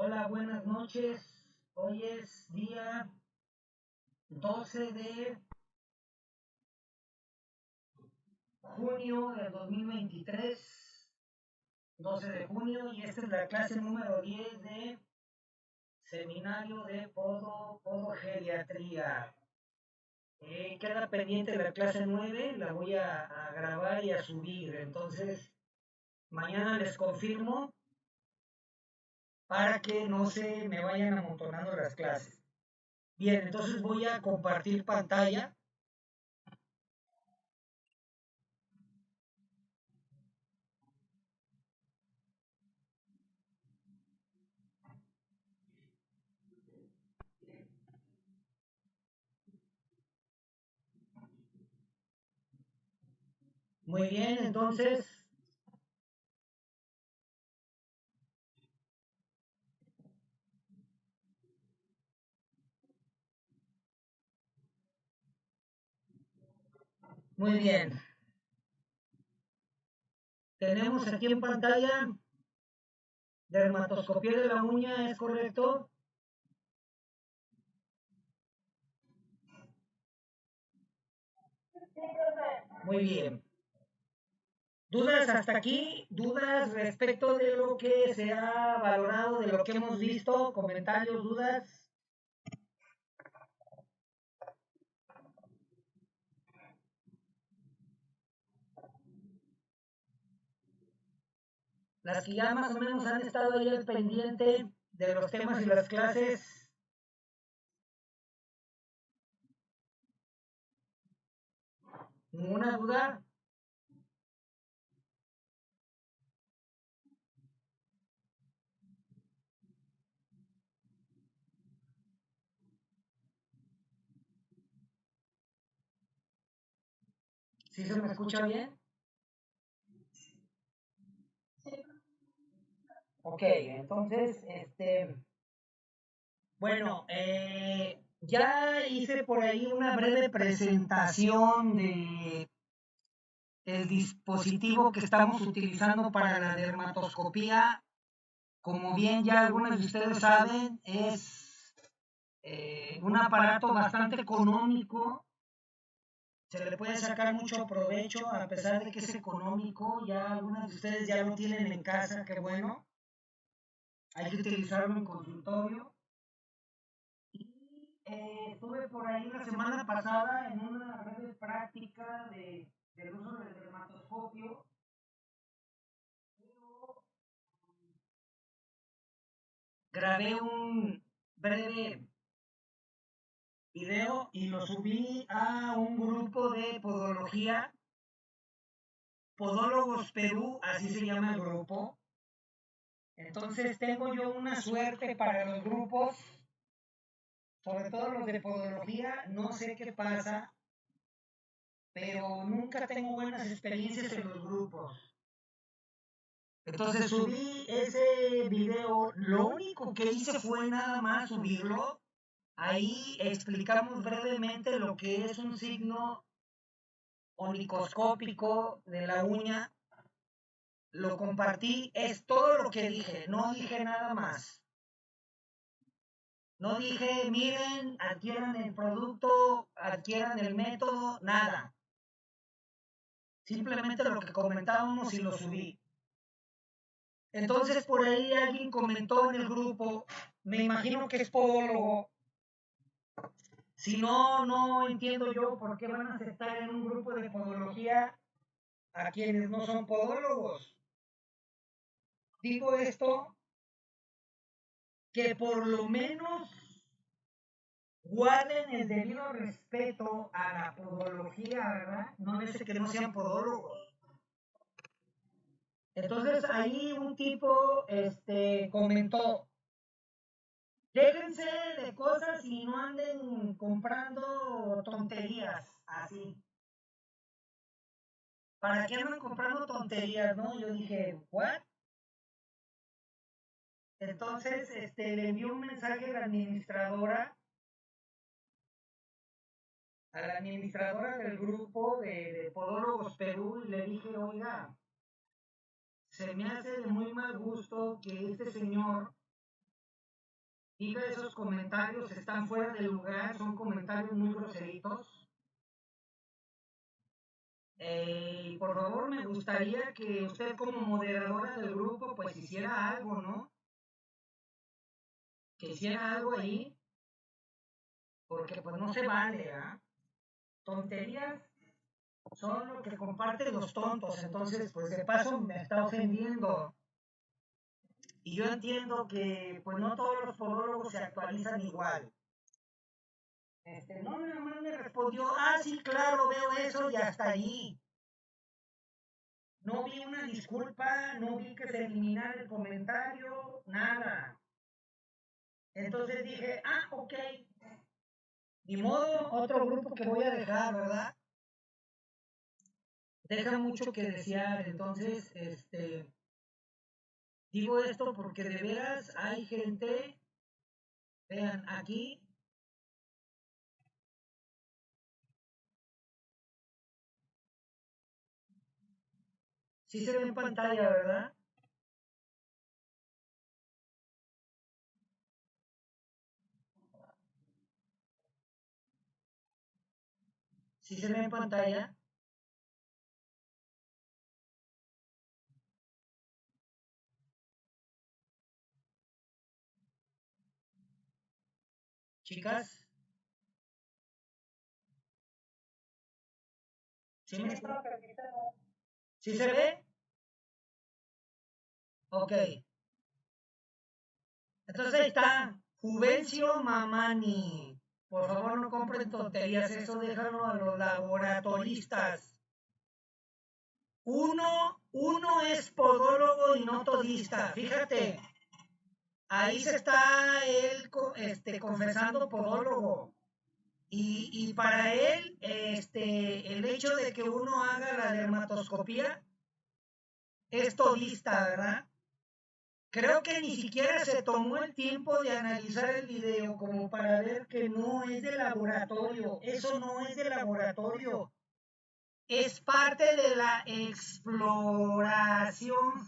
Hola, buenas noches. Hoy es día 12 de junio del 2023, 12 de junio, y esta es la clase número 10 de seminario de podogeriatría. Queda pendiente la clase 9, la voy a grabar y a subir, entonces mañana les confirmo para que no se me vayan amontonando las clases. Bien, entonces voy a compartir pantalla. Muy bien, entonces, muy bien. Tenemos aquí en pantalla dermatoscopía de la uña, ¿es correcto? Muy bien. ¿Dudas hasta aquí? ¿Dudas respecto de lo que se ha valorado, de lo que hemos visto? ¿Comentarios, dudas? Las que ya más o menos han estado ahí al pendiente de los temas y las clases. ¿Ninguna duda? ¿Sí se me escucha bien? Ok, entonces, bueno, ya hice por ahí una breve presentación de el dispositivo que estamos utilizando para la dermatoscopía. Como bien ya algunos de ustedes saben, es un aparato bastante económico. Se le puede sacar mucho provecho a pesar de que es económico. Ya algunos de ustedes ya lo tienen en casa, qué bueno. Hay que utilizarlo en consultorio. Y estuve por ahí la semana pasada en una breve práctica del uso del dermatoscopio. Grabé un breve video y lo subí a un grupo de podología, Podólogos Perú, así se llama el grupo. Entonces tengo yo una suerte para los grupos, sobre todo los de podología, no sé qué pasa, pero nunca tengo buenas experiencias en los grupos. Entonces subí ese video, lo único que hice fue nada más subirlo. Ahí explicamos brevemente lo que es un signo onicoscópico de la uña. Lo compartí, es todo lo que dije, no dije nada más. No dije, miren, adquieran el producto, adquieran el método, nada. Simplemente lo que comentábamos y lo subí. Entonces por ahí alguien comentó en el grupo, me imagino que es podólogo. Si no, no entiendo yo por qué van a aceptar en un grupo de podología a quienes no son podólogos. Digo esto que por lo menos guarden el debido respeto a la podología, ¿verdad? No es que no sean podólogos. Entonces ahí un tipo comentó, déjense de cosas y no anden comprando tonterías así. ¿Para qué andan comprando tonterías, no? Yo dije, ¿what? Entonces le envió un mensaje a la administradora del grupo de Podólogos Perú y le dije, oiga, se me hace de muy mal gusto que este señor Diga, esos comentarios están fuera de lugar, son comentarios muy groseritos. Por favor, me gustaría que usted como moderadora del grupo pues hiciera algo, ¿no? Que hiciera algo ahí, porque pues no se vale, ¿ah? Tonterías son lo que comparten los tontos, entonces pues de paso me está ofendiendo. Y yo entiendo que pues no todos los podólogos se actualizan igual. No, nada más me respondió, sí, claro, veo eso y hasta allí. No vi una disculpa, no vi que se eliminara el comentario, nada. Entonces dije, ok, ni modo, otro grupo que voy a dejar, ¿verdad? Deja mucho que desear, entonces, digo esto porque de veras hay gente, vean, aquí, sí se ve en pantalla, ¿verdad? Sí se ve en pantalla. Chicas, ¿sí me está? ¿Sí se ve? Ok. Entonces ahí está, Juvencio Mamani. Por favor, no compren tonterías, eso déjalo a los laboratoristas. Uno es podólogo y no todista. Fíjate, ahí se está él confesando podólogo. Y para él, el hecho de que uno haga la dermatoscopía es todista, ¿verdad? Creo que ni siquiera se tomó el tiempo de analizar el video como para ver que no es de laboratorio. Eso no es de laboratorio. Es parte de la exploración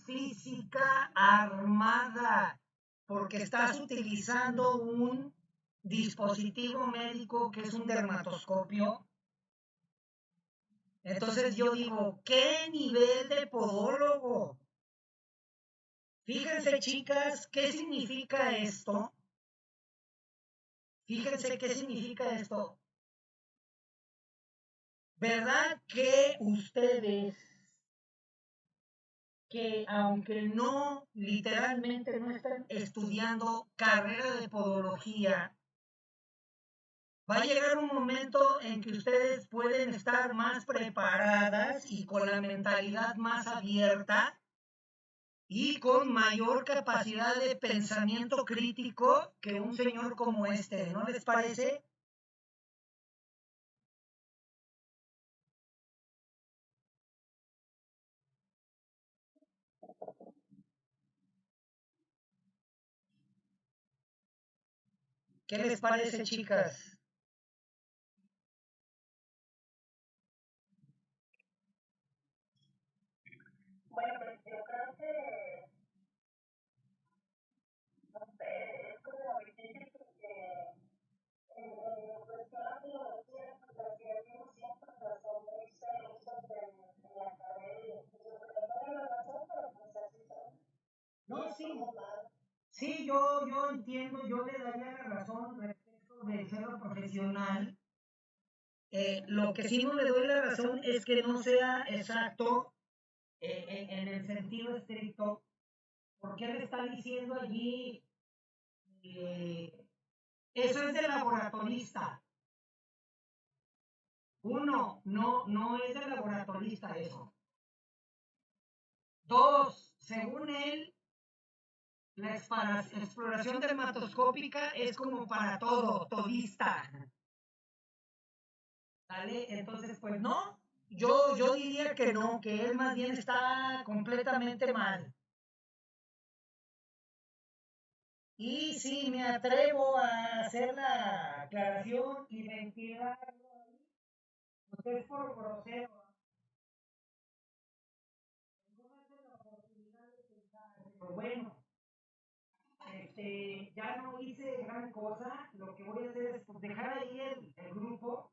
física armada, porque estás utilizando un dispositivo médico que es un dermatoscopio. Entonces yo digo, ¿qué nivel de podólogo? Fíjense, chicas, ¿qué significa esto? Fíjense qué significa esto. ¿Verdad que ustedes, que aunque no literalmente no están estudiando carrera de podología, va a llegar un momento en que ustedes pueden estar más preparadas y con la mentalidad más abierta y con mayor capacidad de pensamiento crítico que un señor como este, ¿no les parece? ¿Qué les parece, chicas? Bueno, pues yo creo que, no sé, es como difícil porque en cuestión de biología, pues las científicos siempre son muy celosos de la carrera y yo creo que no la razón, pero pues así son. No, sí, sí, yo entiendo, yo le daría la razón respecto de ser profesional. Lo que sí no le doy la razón es que no sea exacto en el sentido estricto, porque él está diciendo allí, eh, eso es de laboratorista. Uno, no es de laboratorista eso. Dos, según él, la exploración dermatoscópica es como para todo, todista. ¿Vale? Entonces, pues no, yo diría que no, que él más bien está completamente mal. Y si me atrevo a hacer la aclaración y ventilarlo, pues es por grosero. No me hace la oportunidad de pensar, pero bueno, ya no hice gran cosa. Lo que voy a hacer es pues, dejar ahí el grupo.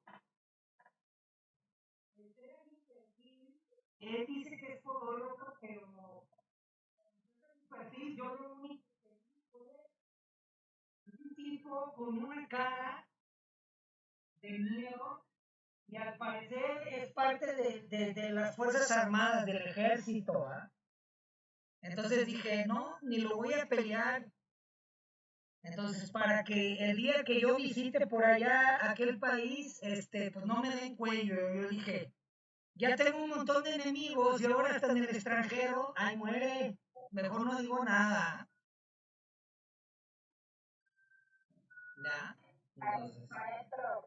Él dice que es podólogo, pero su perfil yo lo único que vi fue un tipo con una cara de miedo y al parecer es parte de las Fuerzas Armadas, del ejército. ¿Ah? Entonces dije, no, ni lo voy a pelear. Entonces, para que el día que yo visite por allá aquel país, pues no me den cuello. Yo dije, ya tengo un montón de enemigos y ahora hasta en el extranjero, ay, muere, mejor no digo nada. ¿Ya? Entonces,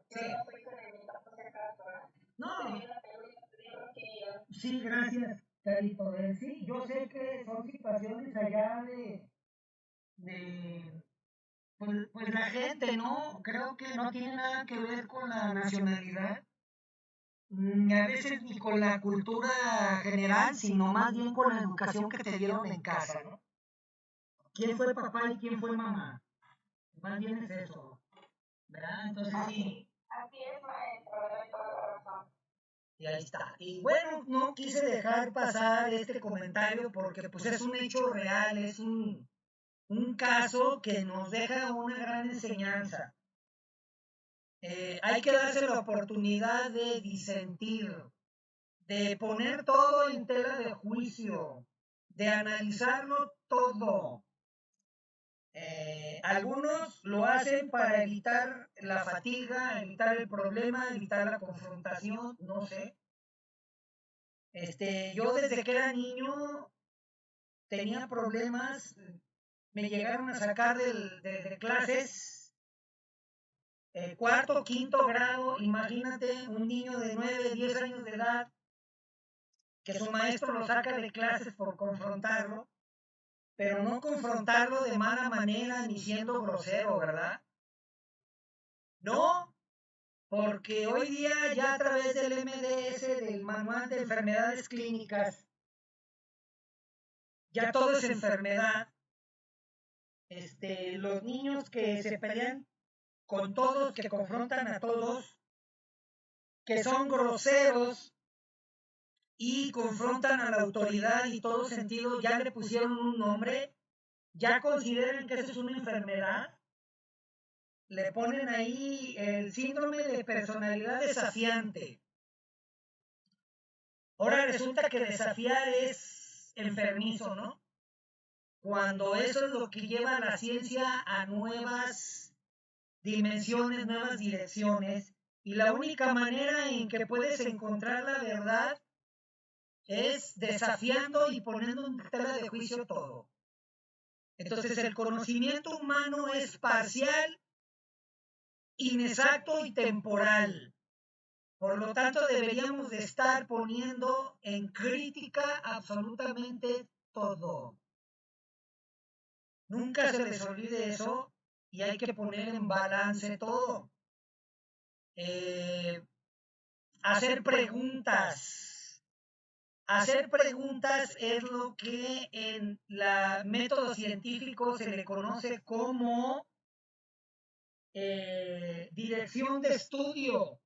sí. No, sí, gracias, Carito. Sí, yo sé que son situaciones allá de pues la gente, ¿no? Creo que no tiene nada que ver con la nacionalidad, ni a veces ni con la cultura general, sino más bien con la educación que te dieron en casa, ¿no? ¿Quién fue papá y quién fue mamá? Más bien es eso, ¿verdad? Entonces sí. Así es, maestro, de toda la razón. Y ahí está. Y bueno, no quise dejar pasar este comentario porque pues es un hecho real, es un caso que nos deja una gran enseñanza. Hay que darse la oportunidad de disentir, de poner todo en tela de juicio, de analizarlo todo. Algunos lo hacen para evitar la fatiga, evitar el problema, evitar la confrontación, no sé. Yo desde que era niño tenía problemas, me llegaron a sacar de clases, cuarto, quinto grado, imagínate un niño de 9, 10 años de edad que su maestro lo saca de clases por confrontarlo, pero no confrontarlo de mala manera ni siendo grosero, ¿verdad? No, porque hoy día ya a través del MDS, del Manual de Enfermedades Clínicas, ya todo es enfermedad. Los niños que se pelean con todos, que confrontan a todos, que son groseros y confrontan a la autoridad y todo sentido, ya le pusieron un nombre, ya consideran que eso es una enfermedad, le ponen ahí el síndrome de personalidad desafiante. Ahora resulta que desafiar es enfermizo, ¿no? Cuando eso es lo que lleva a la ciencia a nuevas dimensiones, nuevas direcciones, y la única manera en que puedes encontrar la verdad es desafiando y poniendo en tela de juicio todo. Entonces el conocimiento humano es parcial, inexacto y temporal. Por lo tanto, deberíamos de estar poniendo en crítica absolutamente todo. Nunca se les olvide eso y hay que poner en balance todo. Hacer preguntas. Hacer preguntas es lo que en el método científico se le conoce como dirección de estudio.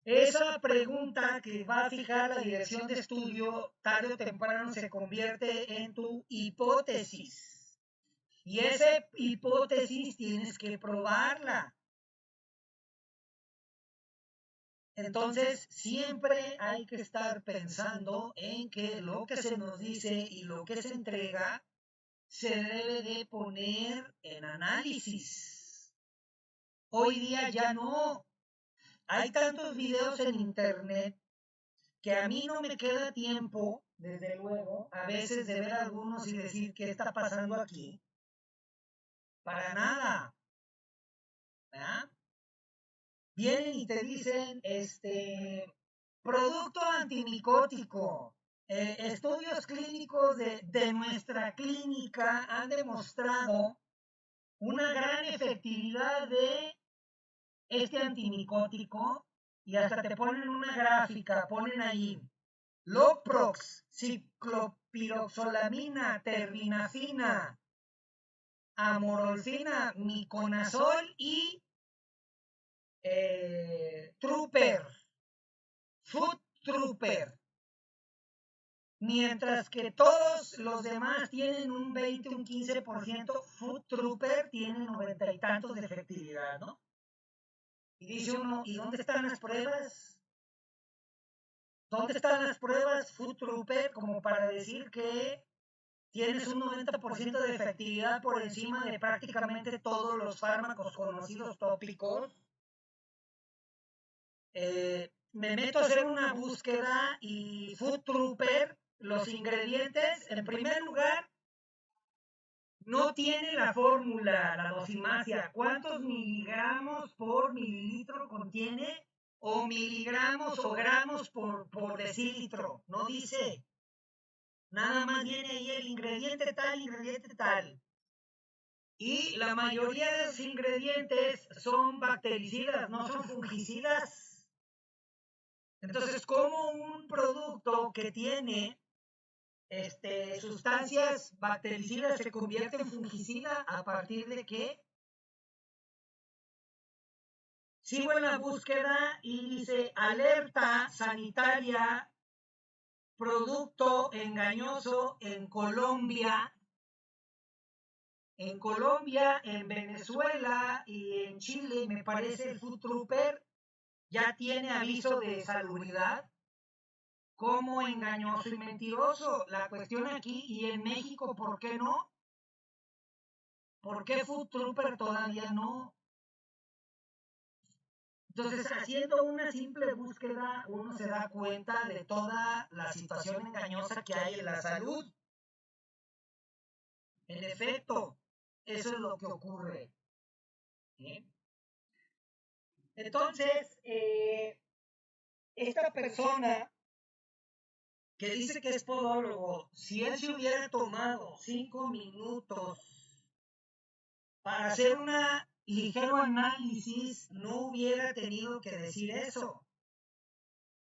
Esa pregunta que va a fijar la dirección de estudio, tarde o temprano se convierte en tu hipótesis. Y esa hipótesis tienes que probarla. Entonces, siempre hay que estar pensando en que lo que se nos dice y lo que se entrega se debe de poner en análisis. Hoy día ya no. Hay tantos videos en internet que a mí no me queda tiempo, desde luego, a veces de ver algunos y decir qué está pasando aquí. Para nada. ¿Verdad? Vienen y te dicen, producto antimicótico. Estudios clínicos de nuestra clínica han demostrado una gran efectividad de este antimicótico y hasta te ponen una gráfica, ponen ahí Loprox, ciclopiroxolamina, terbinafina, amorolfina, miconazol y Trooper, Food Trooper. Mientras que todos los demás tienen un 20, un 15%, Food Trooper tiene 90 y tantos de efectividad, ¿no? Y dice uno, ¿y dónde están las pruebas? ¿Dónde están las pruebas, Food Trooper, como para decir que tienes un 90% de efectividad por encima de prácticamente todos los fármacos conocidos tópicos? Me meto a hacer una búsqueda y Food Trooper, los ingredientes, en primer lugar, no tiene la fórmula, la dosimasia, cuántos miligramos por mililitro contiene, o miligramos o gramos por decilitro, no dice. Nada más viene ahí el ingrediente tal, ingrediente tal. Y la mayoría de los ingredientes son bactericidas, no son fungicidas. Entonces, ¿cómo un producto que tiene sustancias bactericidas se convierte en fungicida? ¿A partir de qué? Sigo en la búsqueda y dice alerta sanitaria, producto engañoso en Colombia, en Venezuela y en Chile, me parece el Food Trooper ya tiene aviso de salubridad como engañoso y mentiroso. La cuestión aquí, y en México, ¿por qué no? ¿Por qué Food Trooper todavía no? Entonces, haciendo una simple búsqueda, uno se da cuenta de toda la situación engañosa que hay en la salud. En efecto, eso es lo que ocurre. ¿Sí? Entonces, esta persona que dice que es podólogo, si él se hubiera tomado 5 minutos para hacer un ligero análisis, no hubiera tenido que decir eso.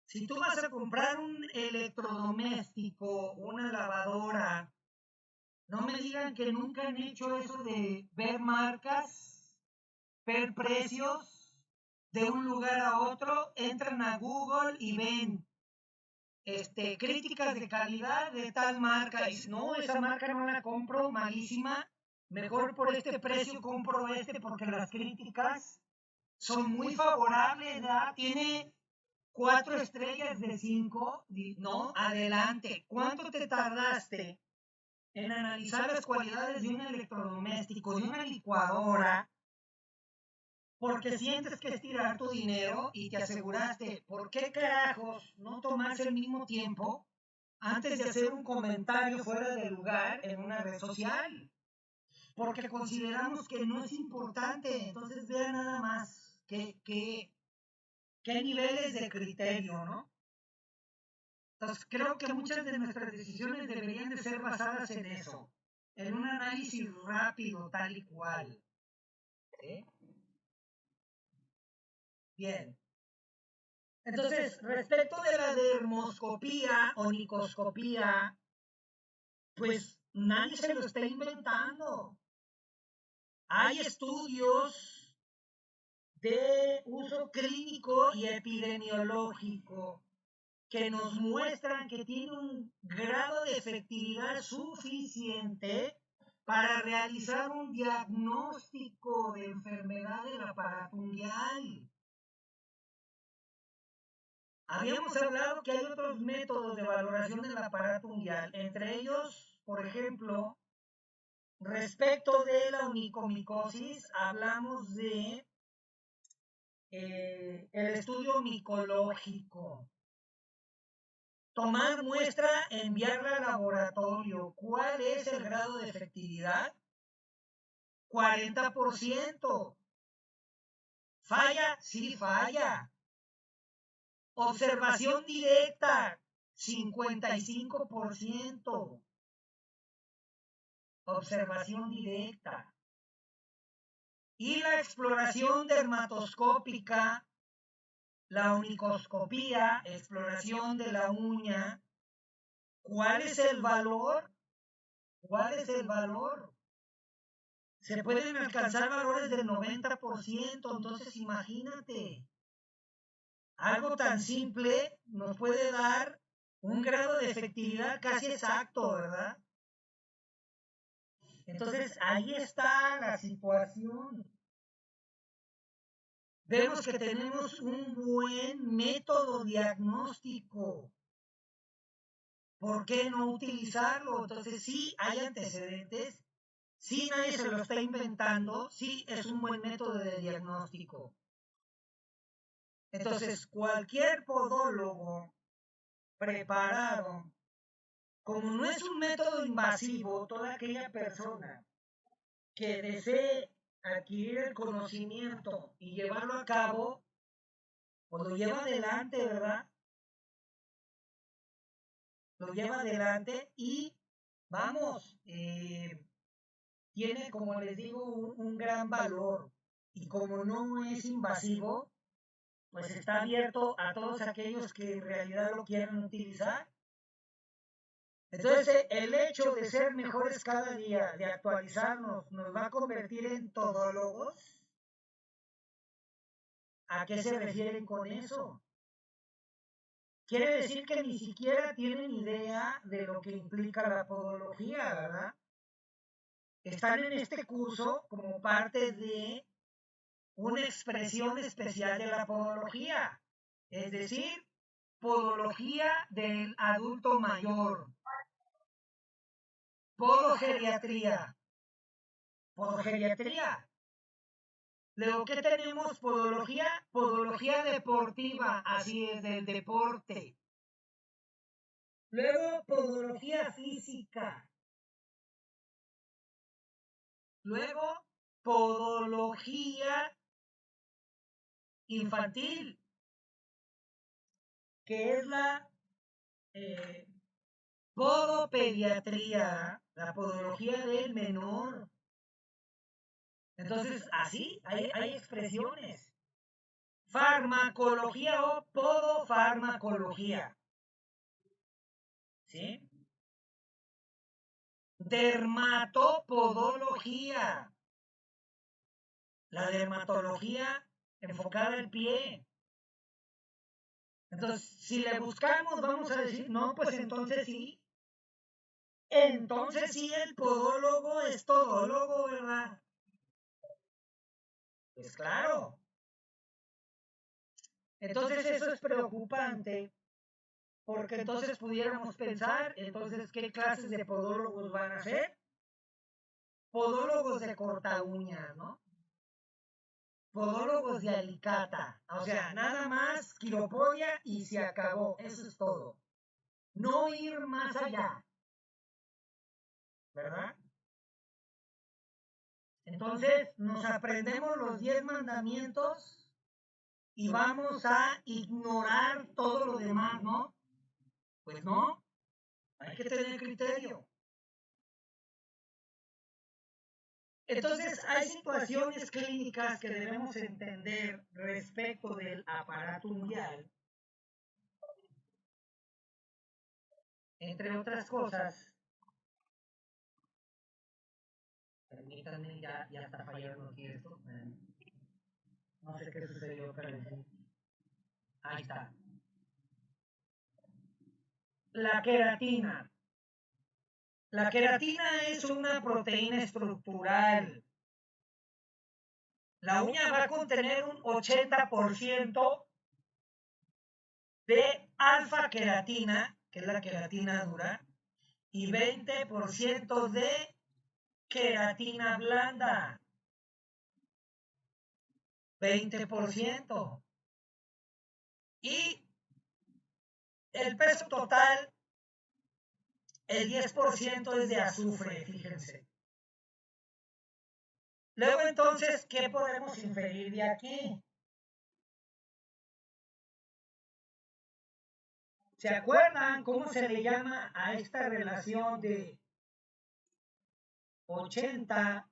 Si tú vas a comprar un electrodoméstico, una lavadora, no me digan que nunca han hecho eso de ver marcas, ver precios de un lugar a otro, entran a Google y ven críticas de calidad de tal marca. Y no, esa marca no la compro, malísima. Mejor por este precio compro porque las críticas son muy favorables, ¿verdad? Tiene 4 estrellas de 5, no, adelante. ¿Cuánto te tardaste en analizar las cualidades de un electrodoméstico, de una licuadora? Porque sientes que estirar tu dinero y te aseguraste, ¿por qué carajos no tomarse el mismo tiempo antes de hacer un comentario fuera de lugar en una red social? Porque consideramos que no es importante. Entonces vean nada más qué niveles de criterio, ¿no? Entonces creo que muchas de nuestras decisiones deberían de ser basadas en eso, en un análisis rápido, tal y cual. ¿Sí? Bien. Entonces, respecto de la dermoscopía o nicoscopía, pues nadie se lo está inventando. Hay estudios de uso clínico y epidemiológico que nos muestran que tiene un grado de efectividad suficiente para realizar un diagnóstico de enfermedad del aparato unguial. Habíamos hablado que hay otros métodos de valoración del aparato unguial, entre ellos, por ejemplo, respecto de la onicomicosis, hablamos de el estudio micológico. Tomar muestra, enviarla al laboratorio. ¿Cuál es el grado de efectividad? 40%. ¿Falla? Sí, falla. Observación directa, 55%. Observación directa. Y la exploración dermatoscópica, la onicoscopía, exploración de la uña. ¿Cuál es el valor? ¿Cuál es el valor? se pueden alcanzar valores del 90%, entonces imagínate, algo tan simple nos puede dar un grado de efectividad casi exacto, ¿verdad? Entonces ahí está la situación. Vemos que tenemos un buen método diagnóstico. ¿Por qué no utilizarlo? Entonces sí hay antecedentes, sí nadie se lo está inventando, sí es un buen método de diagnóstico. Entonces cualquier podólogo preparado, como no es un método invasivo, toda aquella persona que desee adquirir el conocimiento y llevarlo a cabo, pues lo lleva adelante, ¿verdad? Lo lleva adelante y vamos, tiene, como les digo, un gran valor. Y como no es invasivo, pues está abierto a todos aquellos que en realidad lo quieran utilizar. Entonces, el hecho de ser mejores cada día, de actualizarnos, nos va a convertir en todólogos. ¿A qué se refieren con eso? Quiere decir que ni siquiera tienen idea de lo que implica la podología, ¿verdad? Están en este curso como parte de una expresión especial de la podología, es decir, podología del adulto mayor, podogeriatría, podogeriatría. Luego, ¿qué tenemos? Podología, podología deportiva, así es, del deporte. Luego, podología física. Luego, podología infantil, que es la podopediatría, la podología del menor. Entonces, así hay expresiones. Farmacología o podofarmacología. ¿Sí? Dermatopodología. La dermatología enfocada al pie. Entonces, si le buscamos, vamos a decir, no, pues entonces sí. Entonces sí, el podólogo es todólogo, ¿verdad? Pues claro. Entonces eso es preocupante, porque entonces pudiéramos pensar, entonces, ¿qué clases de podólogos van a ser? Podólogos de corta uñas, ¿no? Podólogos de alicata. O sea, nada más quiropodia y se acabó. Eso es todo. No ir más allá, ¿verdad? Entonces nos aprendemos los 10 mandamientos y vamos a ignorar todo lo demás, ¿no? Pues no, hay que tener criterio. Entonces, hay situaciones clínicas que debemos entender respecto del aparato unguial, entre otras cosas. Permítanme, ya está fallando aquí esto. No sé qué sucedió, pero ahí está. La queratina. La queratina es una proteína estructural. La uña va a contener un 80% de alfa queratina, que es la queratina dura, y 20% de queratina blanda. 20%. Y el peso total, el 10% es de azufre, fíjense. Luego entonces, ¿qué podemos inferir de aquí? ¿Se acuerdan cómo se le llama a esta relación de 80,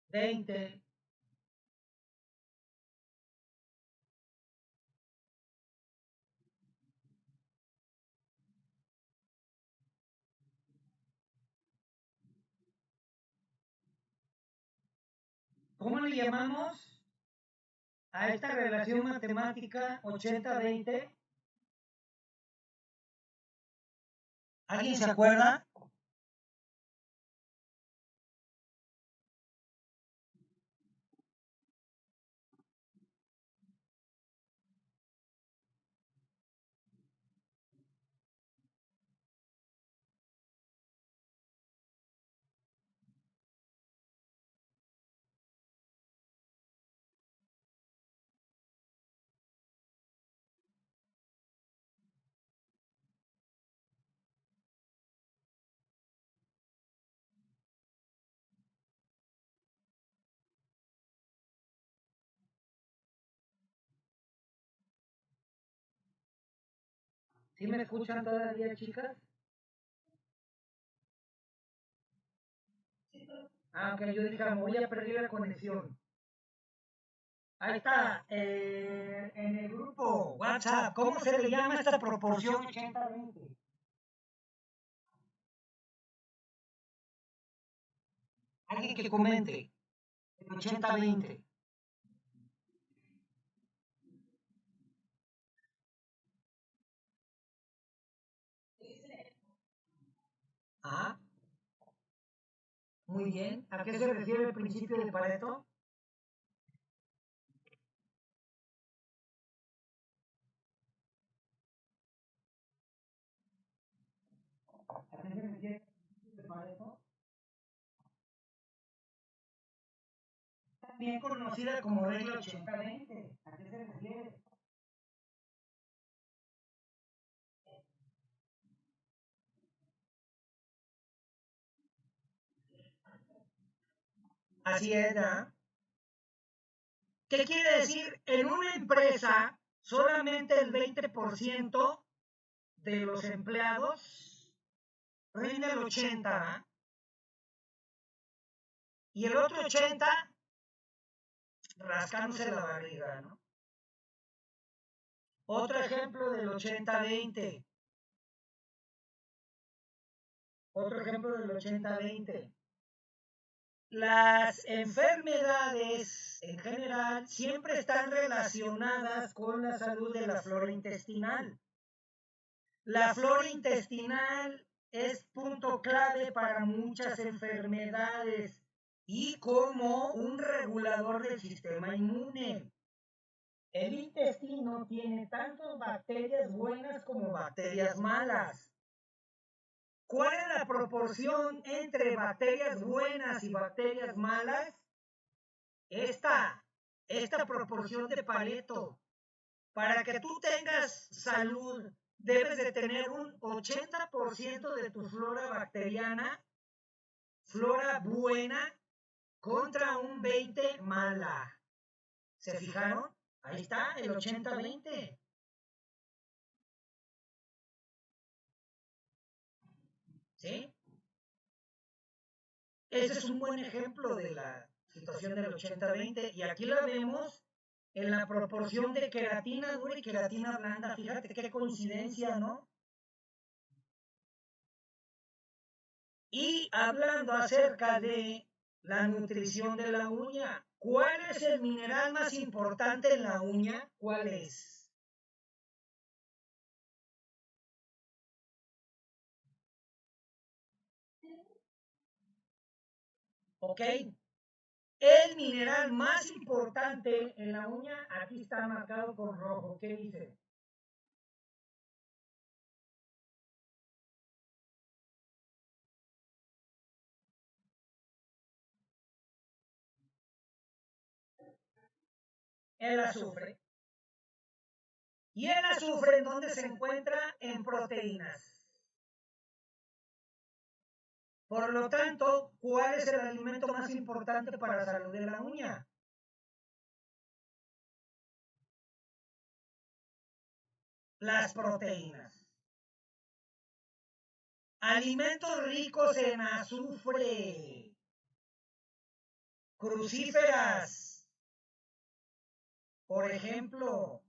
20, ¿Cómo le llamamos a esta relación matemática 80-20? ¿Alguien se acuerda? ¿Sí me escuchan todavía, chicas? Ah, ok, yo dije, me voy a perder la conexión. Ahí está, en el grupo WhatsApp, ¿cómo se le llama esta proporción 80-20? Alguien que comente, el 80-20. Ah, muy bien. ¿A qué se refiere el principio de Pareto? ¿A qué se refiere el principio de Pareto? También conocida como regla 80-20. ¿A qué se refiere? Así es, ¿verdad? ¿Qué quiere decir? En una empresa, solamente el 20% de los empleados rinde el 80%, y el otro 80% rascándose la barriga, ¿no? Otro ejemplo del 80-20. Otro ejemplo del 80-20. Las enfermedades en general siempre están relacionadas con la salud de la flora intestinal. La flora intestinal es punto clave para muchas enfermedades y como un regulador del sistema inmune. El intestino tiene tanto bacterias buenas como bacterias malas. ¿Cuál es la proporción entre bacterias buenas y bacterias malas? Esta, esta proporción de Pareto. Para que tú tengas salud, debes de tener un 80% de tu flora bacteriana, flora buena, contra un 20 mala. ¿Se fijaron? Ahí está, el 80-20. ¿Sí? Ese es un buen ejemplo de la situación del 80-20 y aquí la vemos en la proporción de queratina dura y queratina blanda. Fíjate qué coincidencia, ¿no? Y hablando acerca de la nutrición de la uña, ¿cuál es el mineral más importante en la uña? ¿Cuál es? ¿Ok? El mineral más importante en la uña, aquí está marcado con rojo. ¿Qué dice? El azufre. ¿Y el azufre en dónde se encuentra? En proteínas. Por lo tanto, ¿cuál es el alimento más importante para la salud de la uña? Las proteínas. Alimentos ricos en azufre, crucíferas, por ejemplo,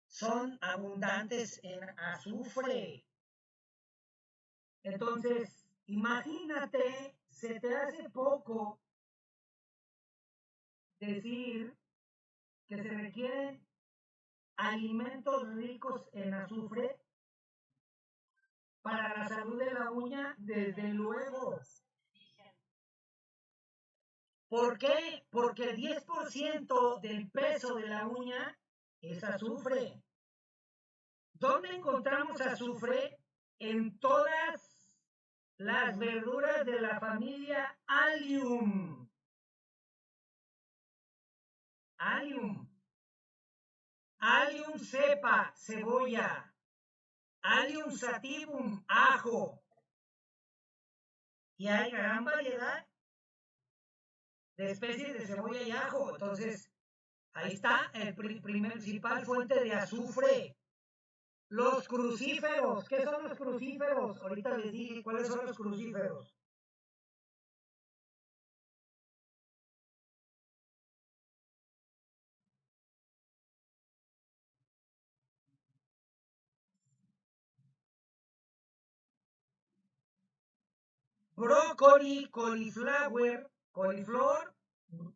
son abundantes en azufre. Entonces, imagínate, se te hace poco decir que se requieren alimentos ricos en azufre para la salud de la uña, desde luego. ¿Por qué? Porque el 10% del peso de la uña es azufre. ¿Dónde encontramos azufre? En todas las verduras de la familia Allium. Allium. Allium cepa, cebolla. Allium sativum, ajo. Y hay gran variedad de especies de cebolla y ajo. Entonces, ahí está el principal fuente de azufre. Los crucíferos. ¿Qué son los crucíferos? Ahorita les dije cuáles son los crucíferos. Brócoli, coliflor,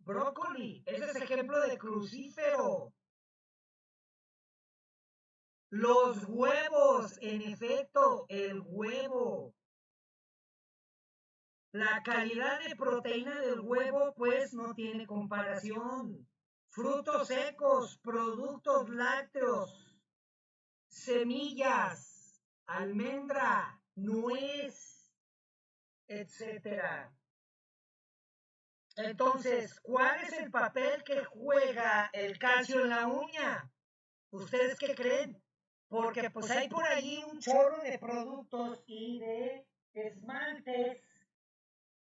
brócoli. Ese es ejemplo de crucífero. Los huevos, en efecto, el huevo. La calidad de proteína del huevo, pues, no tiene comparación. Frutos secos, productos lácteos, semillas, almendra, nuez, etcétera. Entonces, ¿cuál es el papel que juega el calcio en la uña? ¿Ustedes qué creen? Porque pues hay por allí un chorro de productos y de esmaltes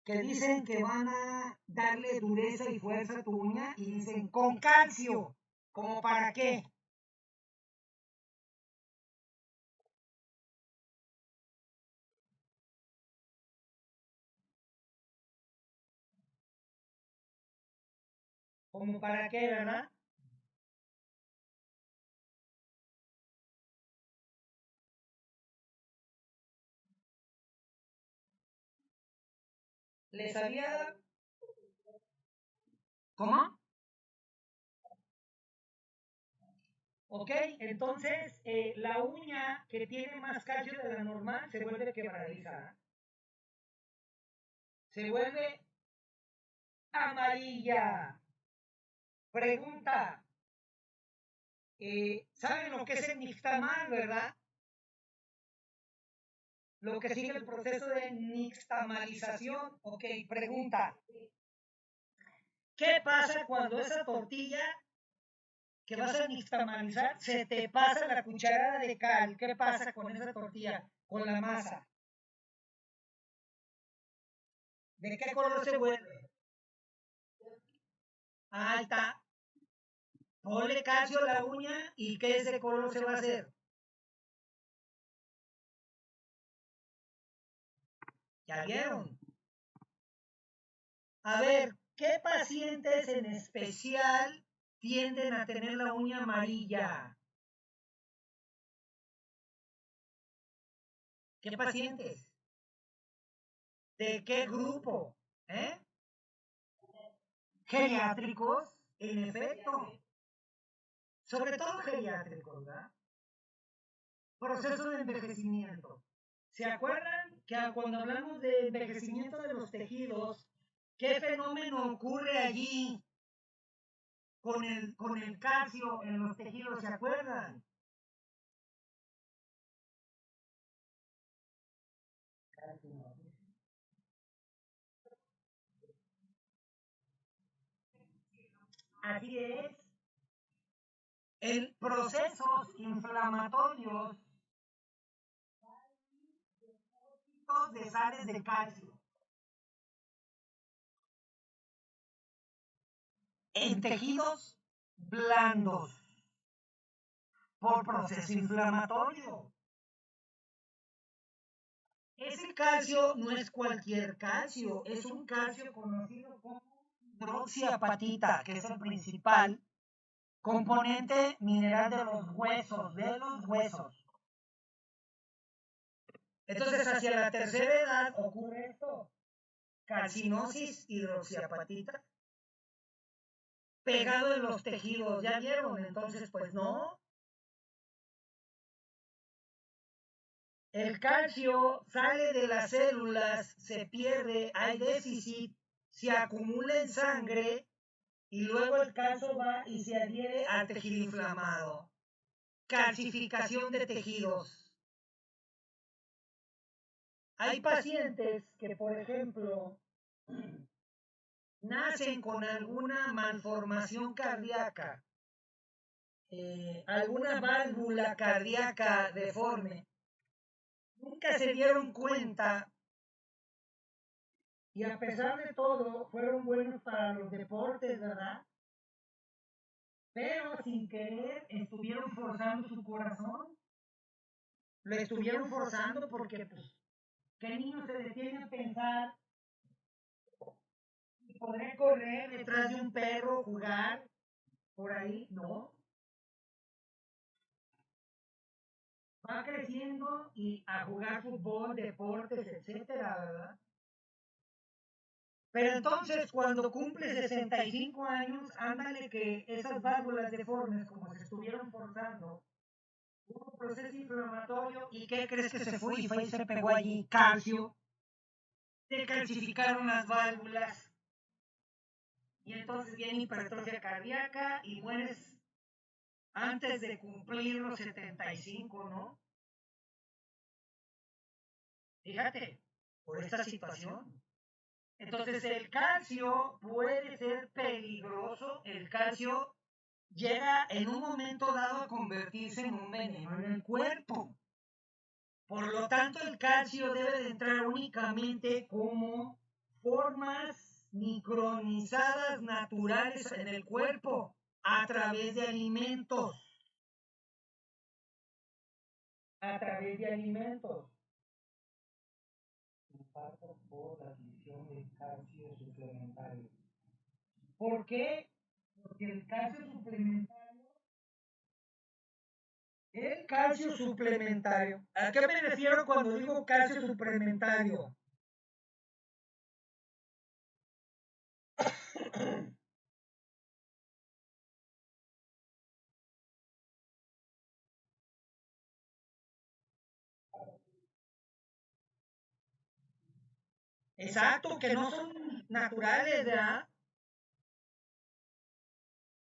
que dicen que van a darle dureza y fuerza a tu uña y dicen con calcio. ¿Cómo para qué? ¿Cómo para qué, verdad? Les había... ¿Cómo? Ok, entonces la uña que tiene más calcio de la normal se vuelve quebradiza, se vuelve amarilla. Pregunta, ¿saben lo que es el nixtamal, verdad? Lo que sigue el proceso de nixtamalización. Ok, pregunta, ¿qué pasa cuando esa tortilla que vas a nixtamalizar se te pasa la cucharada de cal? ¿Qué pasa con esa tortilla, con la masa? ¿De qué color se vuelve? Ahí está. Ponle calcio a la uña y ¿qué ese color se va a hacer? ¿Ya vieron? A ver, ¿qué pacientes en especial tienden a tener la uña amarilla? ¿Qué pacientes? ¿De qué grupo? ¿Eh? Geriátricos, en efecto. Sobre todo geriátricos, ¿verdad? Proceso de envejecimiento. ¿Se acuerdan que cuando hablamos de envejecimiento de los tejidos, qué fenómeno ocurre allí con el calcio en los tejidos? ¿Se acuerdan? Así es. En procesos inflamatorios de sales de calcio. En tejidos blandos por proceso inflamatorio. Ese calcio no es cualquier calcio, es un calcio conocido como hidroxiapatita, que es el principal componente mineral de los huesos, Entonces, hacia la tercera edad ocurre esto, calcinosis hidroxiapatita. pegado en los tejidos, ¿ya vieron? Entonces, pues no. El calcio sale de las células, se pierde, hay déficit, se acumula en sangre y luego el calcio va y se adhiere al tejido inflamado. Calcificación de tejidos. Hay pacientes que, por ejemplo, nacen con alguna malformación cardíaca, alguna válvula cardíaca deforme. Nunca se dieron cuenta y a pesar de todo fueron buenos para los deportes, ¿verdad? Pero sin querer estuvieron forzando su corazón, lo estuvieron forzando porque, pues, ¿qué niño se detiene a pensar si podré correr detrás de un perro, jugar por ahí? No. Va creciendo y a jugar fútbol, deportes, etcétera, ¿verdad? Pero entonces, cuando cumple 65 años, ándale que esas válvulas deformes, como se estuvieron forzando, hubo un proceso inflamatorio y ¿qué crees que se fue? Y fue y se pegó allí calcio, se calcificaron las válvulas y entonces viene hipertrofia cardíaca y mueres antes de cumplir los 75, ¿no? Fíjate, por esta situación. Entonces el calcio puede ser peligroso, el calcio llega en un momento dado a convertirse en un veneno en el cuerpo. Por lo tanto, el calcio debe de entrar únicamente como formas micronizadas naturales en el cuerpo a través de alimentos. A través de alimentos. Parto por la adquisición de calcio suplementario. ¿Por qué? Porque el calcio suplementario, ¿a qué me refiero cuando digo calcio suplementario? Exacto, que no son naturales, ¿verdad?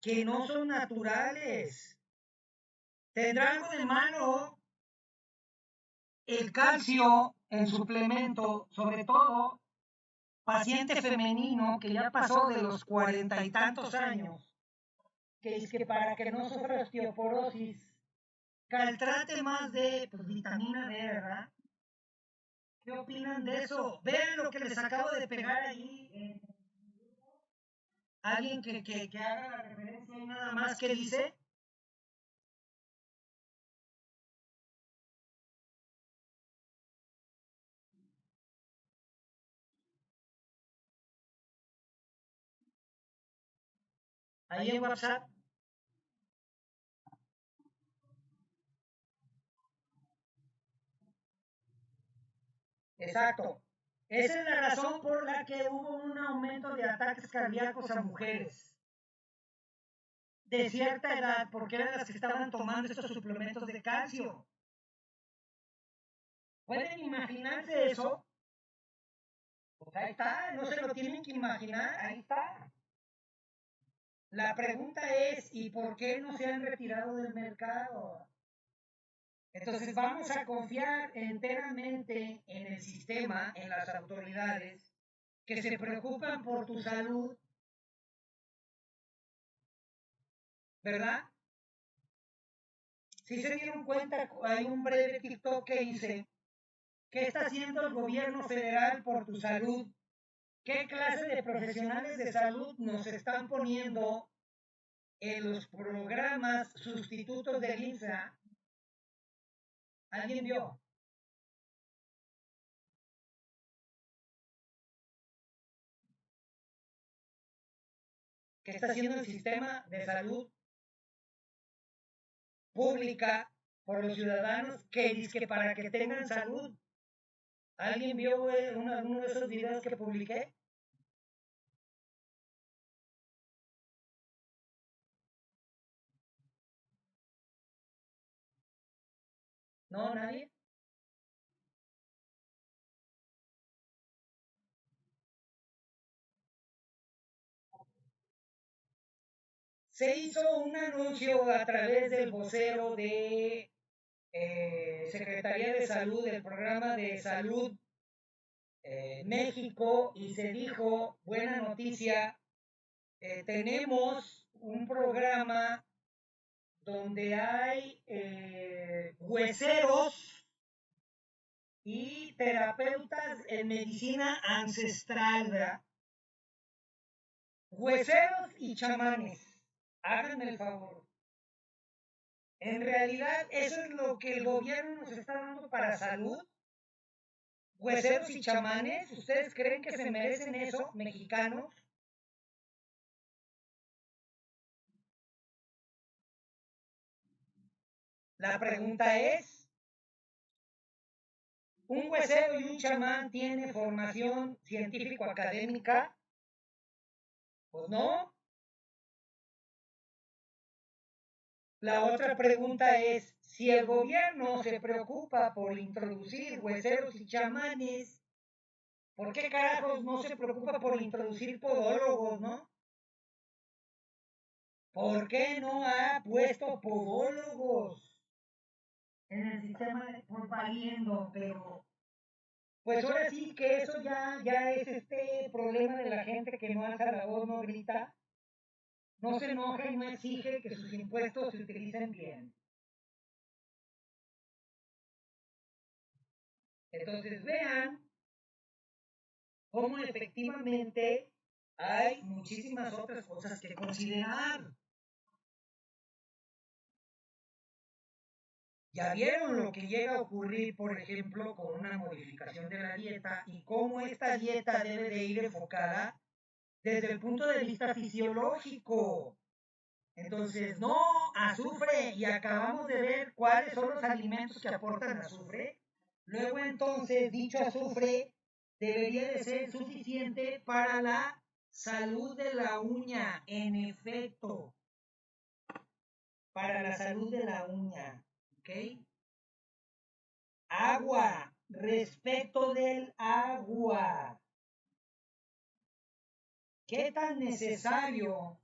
Que no son naturales. ¿Tendrá algo de malo el calcio en suplemento, sobre todo paciente femenino que ya pasó de los 40 y tantos años, que es que para que no sufra osteoporosis, caltrate más de pues, vitamina D, ¿verdad? ¿Qué opinan de eso? Vean lo que les acabo de pegar ahí. Alguien que haga la referencia y nada más que dice. Ahí en WhatsApp. Exacto. Esa es la razón por la que hubo un aumento de ataques cardíacos a mujeres de cierta edad, porque eran las que estaban tomando estos suplementos de calcio. ¿Pueden imaginarse eso? Pues ahí está, no se lo tienen que imaginar, ahí está. La pregunta es, ¿y por qué no se han retirado del mercado? Entonces vamos a confiar enteramente en el sistema, en las autoridades, que se preocupan por tu salud, ¿verdad? Si se dieron cuenta, hay un breve TikTok que dice, ¿qué está haciendo el gobierno federal por tu salud? ¿Qué clase de profesionales de salud nos están poniendo en los programas sustitutos del INSA? ¿Alguien vio? ¿Qué está haciendo el sistema de salud pública por los ciudadanos que dice que para que tengan salud? ¿Alguien vio uno de esos videos que publiqué? ¿No? ¿Nadie? Se hizo un anuncio a través del vocero de Secretaría de Salud, del programa de salud México, y se dijo, buena noticia, tenemos un programa donde hay hueseros y terapeutas en medicina ancestral, ¿verdad? Hueseros y chamanes, háganme el favor. En realidad, eso es lo que el gobierno nos está dando para salud. Hueseros y chamanes, ¿ustedes creen que se merecen eso, mexicanos? La pregunta es, ¿un huesero y un chamán tiene formación científico-académica? Pues no. La otra pregunta es, si el gobierno se preocupa por introducir hueseros y chamanes, ¿por qué carajos no se preocupa por introducir podólogos, no? ¿Por qué no ha puesto podólogos en el sistema por valiendo? Pero pues ahora sí que eso ya es este problema de la gente que no alza la voz, no grita, no se enoja y no exige que sus impuestos se utilicen bien. Entonces vean cómo efectivamente hay muchísimas otras cosas que considerar. Ya vieron lo que llega a ocurrir, por ejemplo, con una modificación de la dieta y cómo esta dieta debe de ir enfocada desde el punto de vista fisiológico. Entonces, no azufre, y acabamos de ver cuáles son los alimentos que aportan azufre. Luego entonces, dicho azufre debería de ser suficiente para la salud de la uña, en efecto, para la salud de la uña, ¿ok? Agua, respecto del agua. ¿Qué tan necesario?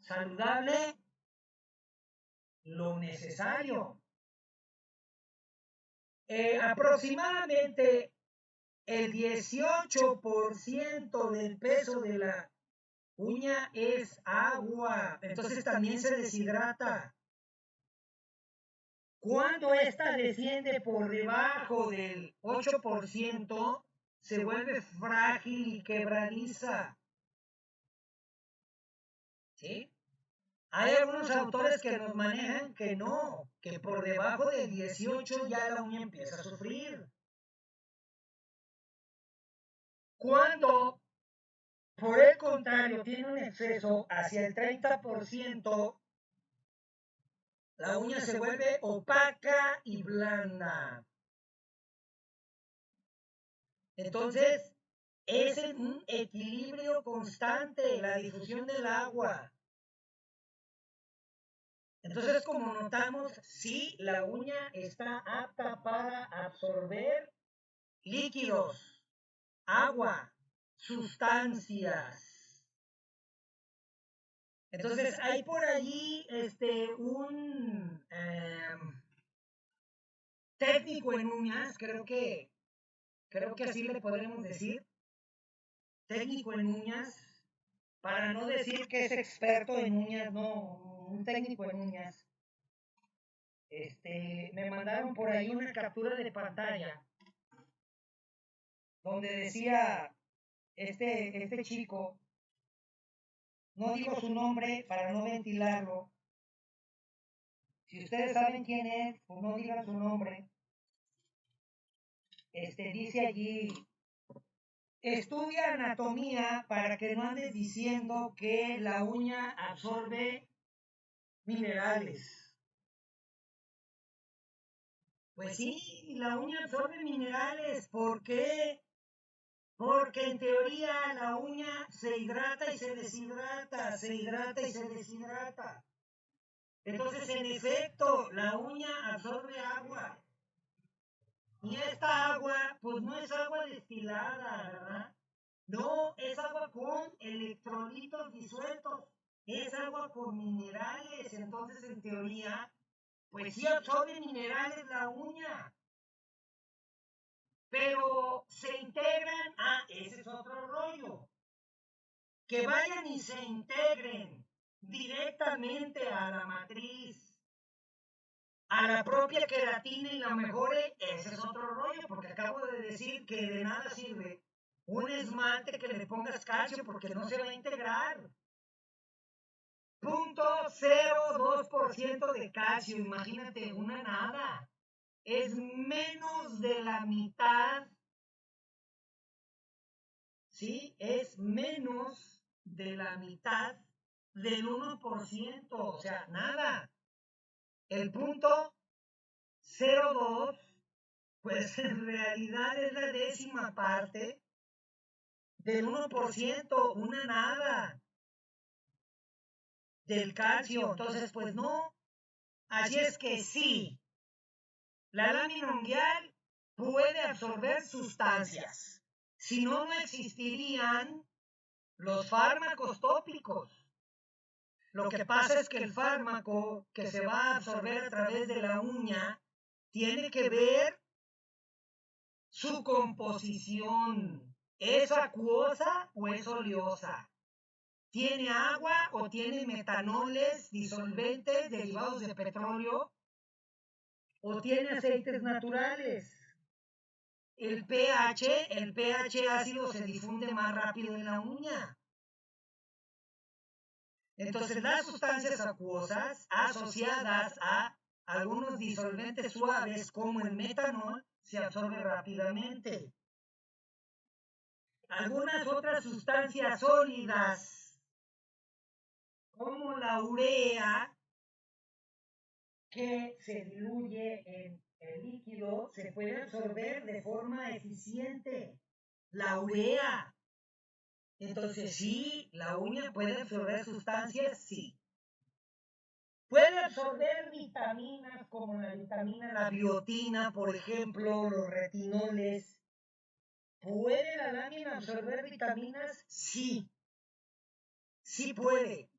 Saludable, lo necesario. Aproximadamente el 18% del peso de la uña es agua, entonces también se deshidrata. Cuando esta desciende por debajo del 8%, se vuelve frágil y quebradiza. ¿Sí? Hay algunos autores que nos manejan que no, que por debajo del 18 ya la uña empieza a sufrir. Cuando, por el contrario, tiene un exceso hacia el 30%, la uña se vuelve opaca y blanda. Entonces, es en un equilibrio constante la difusión del agua. Entonces, como notamos, sí, la uña está apta para absorber líquidos, agua, sustancias. Entonces, hay por allí un técnico en uñas, creo que así le podremos decir, técnico en uñas, para no decir que es experto en uñas, no, un técnico en uñas. Me mandaron por ahí una captura de pantalla donde decía este chico, no digo su nombre para no ventilarlo. Si ustedes saben quién es, pues no digan su nombre. Dice allí, estudia anatomía para que no andes diciendo que la uña absorbe minerales. Pues sí, la uña absorbe minerales. ¿Por qué? Porque en teoría la uña se hidrata y se deshidrata, se hidrata y se deshidrata. Entonces, en efecto, la uña absorbe agua. Y esta agua, pues no es agua destilada, ¿verdad? No, es agua con electrolitos disueltos, es agua con minerales, entonces en teoría, pues sí absorbe minerales la uña, pero se integran, ese es otro rollo, que vayan y se integren directamente a la matriz, a la propia queratina y la mejore, ese es otro rollo, porque acabo de decir que de nada sirve un esmalte que le pongas calcio porque no se va a integrar. 0.02% de calcio, imagínate, una nada. Es menos de la mitad, ¿sí? Es menos de la mitad del 1%, o sea, nada. El punto 0.2, pues en realidad es la décima parte del 1%, una nada del calcio. Entonces, pues no. Así es que sí, la lámina unguial puede absorber sustancias. Si no, no existirían los fármacos tópicos. Lo que pasa es que el fármaco que se va a absorber a través de la uña tiene que ver su composición. ¿Es acuosa o es oleosa? ¿Tiene agua o tiene metanoles, disolventes derivados de petróleo? ¿O tiene aceites naturales? El pH ácido se difunde más rápido en la uña. Entonces, las sustancias acuosas asociadas a algunos disolventes suaves como el metanol se absorben rápidamente. Algunas otras sustancias sólidas como la urea, que se diluye en el líquido, se puede absorber de forma eficiente. La urea. Entonces, sí, la uña puede absorber sustancias, sí. Puede absorber vitaminas como la vitamina, la biotina, por ejemplo, los retinoles. ¿Puede la lámina absorber vitaminas? Sí, sí puede.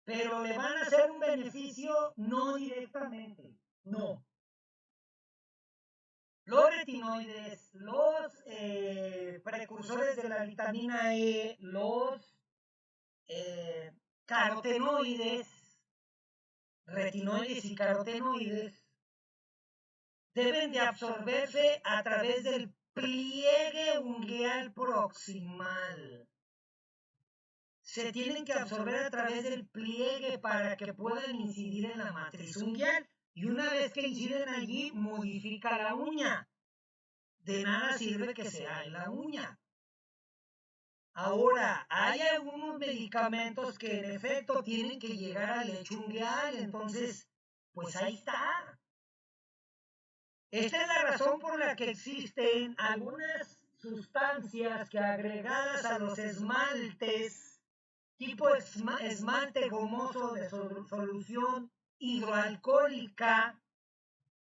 Pero le van a hacer un beneficio no directamente, no. Los retinoides, los precursores de la vitamina E, los carotenoides, retinoides y carotenoides, deben de absorberse a través del pliegue ungueal proximal. Se tienen que absorber a través del pliegue para que puedan incidir en la matriz ungueal. Y una vez que inciden allí, modifica la uña. De nada sirve que sea en la uña. Ahora, hay algunos medicamentos que en efecto tienen que llegar al lecho ungueal, entonces, pues ahí está. Esta es la razón por la que existen algunas sustancias que agregadas a los esmaltes, tipo esmalte gomoso de solución hidroalcohólica,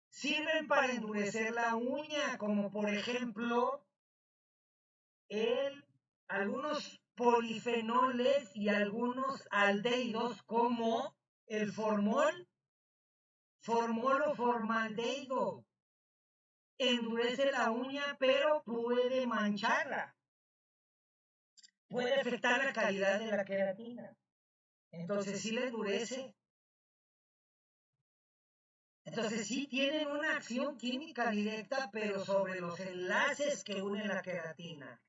sirven para endurecer la uña, como por ejemplo algunos polifenoles y algunos aldehídos como el formol o formaldehído. Endurece la uña, pero puede mancharla. Puede afectar la calidad de la queratina. Entonces sí la endurece. Entonces sí tienen una acción química directa, pero sobre los enlaces que unen la queratina.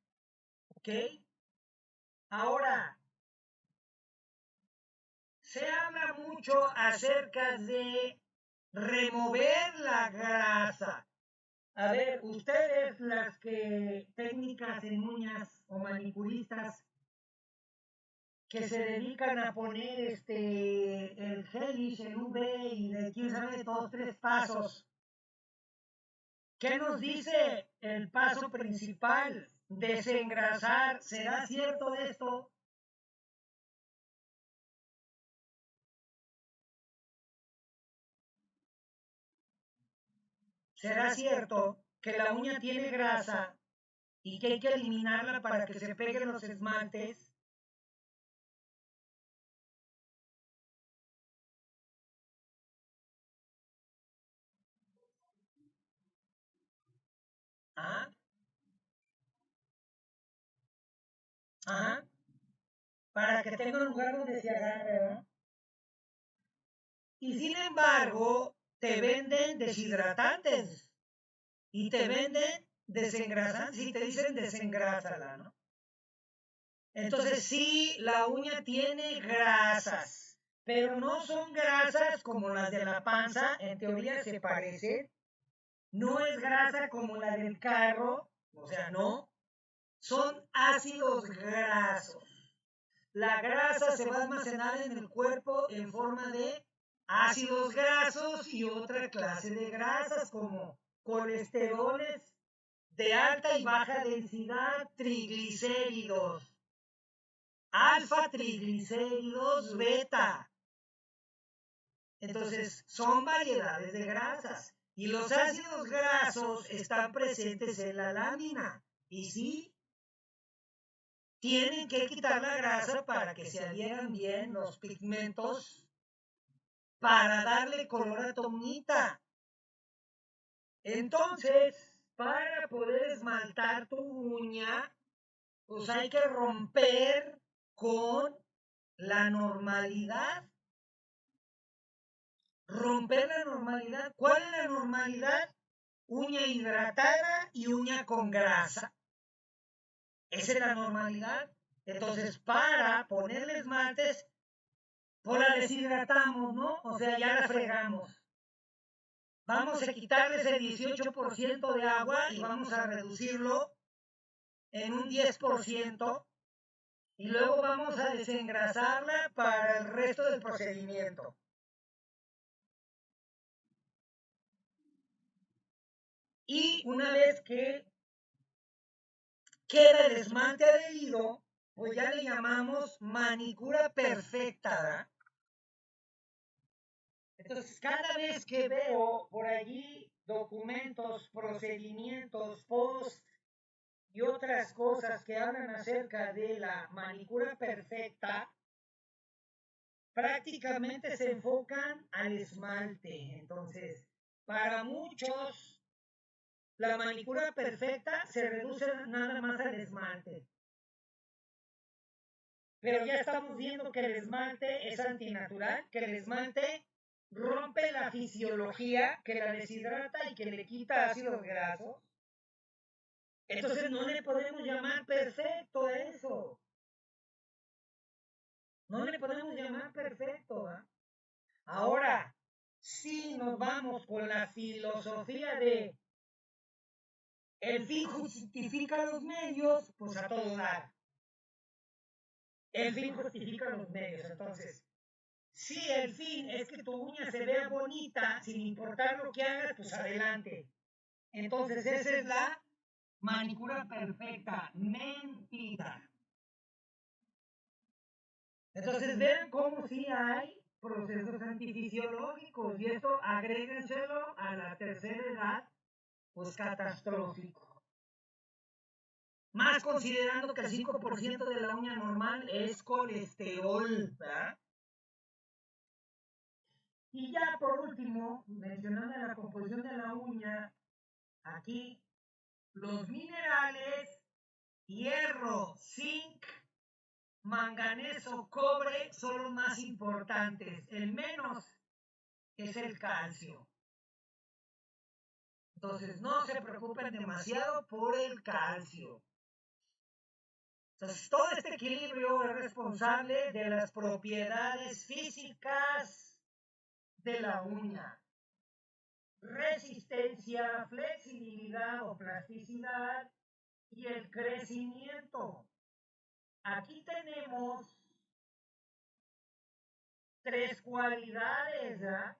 ¿Ok? Ahora, se habla mucho acerca de remover la grasa. A ver, ustedes las que técnicas en uñas o manicuristas que se dedican a poner el gelish, el UV y de quién sabe dos, tres pasos. ¿Qué nos dice el paso principal? Desengrasar. ¿Será cierto esto? será cierto que la uña tiene grasa y que hay que eliminarla para que se peguen los esmaltes. Ajá, ajá, para que tenga un lugar donde se agarre, ¿verdad? Y sin embargo, te venden deshidratantes y te venden desengrasantes y te dicen desengrásala, ¿no? Entonces sí, la uña tiene grasas, pero no son grasas como las de la panza, en teoría se parecen. No es grasa como la del carro, o sea, no. Son ácidos grasos. La grasa se va a almacenar en el cuerpo en forma de ácidos grasos y otra clase de grasas como colesteroles de alta y baja densidad, triglicéridos, alfa triglicéridos beta. Entonces, son variedades de grasas y los ácidos grasos están presentes en la lámina. Y sí, tienen que quitar la grasa para que se adhieran bien los pigmentos para darle color a tu uñita. Entonces, para poder esmaltar tu uña, pues hay que romper con la normalidad. Romper la normalidad. ¿Cuál es la normalidad? Uña hidratada y uña con grasa. Esa es la normalidad. Entonces, para ponerle esmaltes, pues la deshidratamos, ¿no? O sea, ya la fregamos. Vamos a quitarles el 18% de agua y vamos a reducirlo en un 10% y luego vamos a desengrasarla para el resto del procedimiento. Y una vez que queda el esmalte adherido, pues ya le llamamos manicura perfecta, ¿verdad? Entonces, cada vez que veo por allí documentos, procedimientos, posts y otras cosas que hablan acerca de la manicura perfecta, prácticamente se enfocan al esmalte. Entonces, para muchos, la manicura perfecta se reduce nada más al esmalte. Pero ya estamos viendo que el esmalte es antinatural, que el esmalte rompe la fisiología, que la deshidrata y que le quita ácidos grasos. Entonces no le podemos llamar perfecto a eso. No le podemos llamar perfecto. ¿Eh? Ahora, si nos vamos con la filosofía de el fin justifica los medios, pues a todo dar. El fin justifica los medios. Entonces, si el fin es que tu uña se vea bonita, sin importar lo que hagas, pues adelante. Entonces, esa es la manicura perfecta. Mentira. Entonces, vean cómo sí hay procesos antifisiológicos y esto agrégenselo a la tercera edad, pues catastrófico. Más considerando que el 5% de la uña normal es colesterol, ¿verdad? Y ya por último, mencionando la composición de la uña, aquí los minerales, hierro, zinc, manganeso, cobre son los más importantes. El menos es el calcio. Entonces no se preocupen demasiado por el calcio. Entonces todo este equilibrio es responsable de las propiedades físicas de la uña. Resistencia, flexibilidad o plasticidad y el crecimiento. Aquí tenemos tres cualidades, ¿verdad?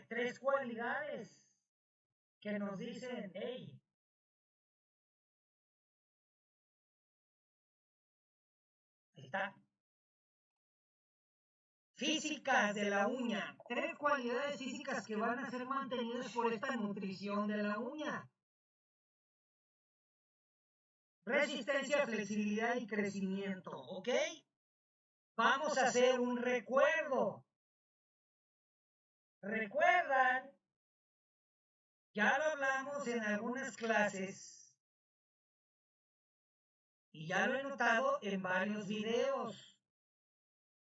Tres cualidades que nos dicen, hey, ahí está, físicas de la uña. 3 cualidades físicas que van a ser mantenidas por esta nutrición de la uña. Resistencia, flexibilidad y crecimiento, ¿ok? Vamos a hacer un recuerdo. ¿Recuerdan? Ya lo hablamos en algunas clases y ya lo he notado en varios videos.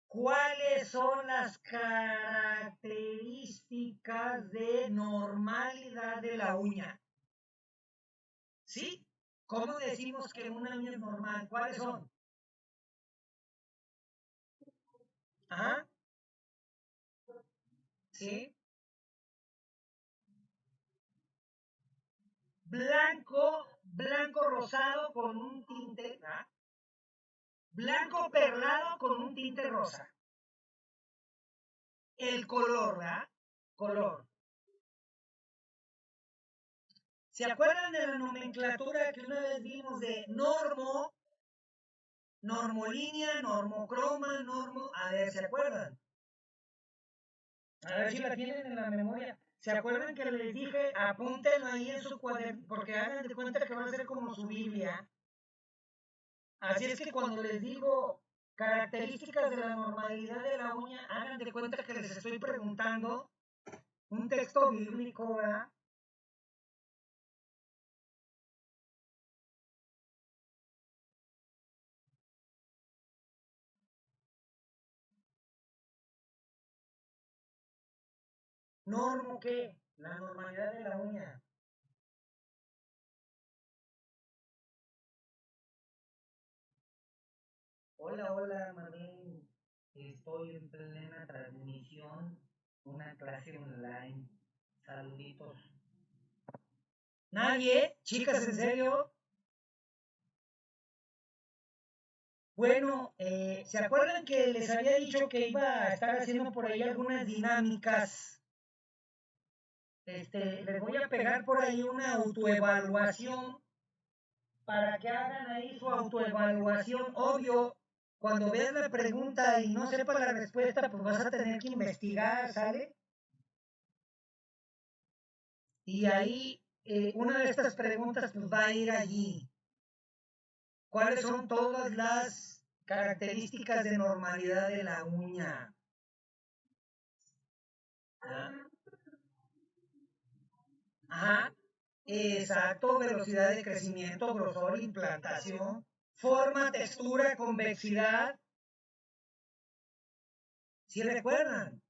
¿Cuáles son las características de normalidad de la uña? ¿Sí? ¿Cómo decimos que una uña es normal? ¿Cuáles son? ¿Ah? ¿Sí? Blanco rosado con un tinte, ¿ah? Blanco perlado con un tinte rosa. El color, ¿verdad? Color. ¿Se acuerdan de la nomenclatura que una vez vimos de normo, normolínea, normocroma, normo? A ver, ¿se acuerdan? A ver si la tienen en la memoria. ¿Se acuerdan que les dije apúntenlo ahí en su cuaderno? Porque hagan de cuenta que va a ser como su Biblia. Así es que cuando les digo características de la normalidad de la uña, hagan de cuenta que les estoy preguntando un texto bíblico, ¿verdad? ¿Normo qué? La normalidad de la uña. Hola, hola, Marín. Estoy en plena transmisión, una clase online. Saluditos. ¿Nadie? Chicas, ¿en serio? Bueno, ¿se acuerdan que les había dicho que iba a estar haciendo por ahí algunas dinámicas? Les voy a pegar por ahí una autoevaluación para que hagan ahí su autoevaluación. Obvio, cuando veas la pregunta y no sepas la respuesta, pues vas a tener que investigar, ¿sale? Y ahí una de estas preguntas pues va a ir allí. ¿Cuáles son todas las características de normalidad de la uña? ¿Ah? Ajá. Exacto, velocidad de crecimiento, grosor, implantación, forma, textura, convexidad. ¿Sí recuerdan?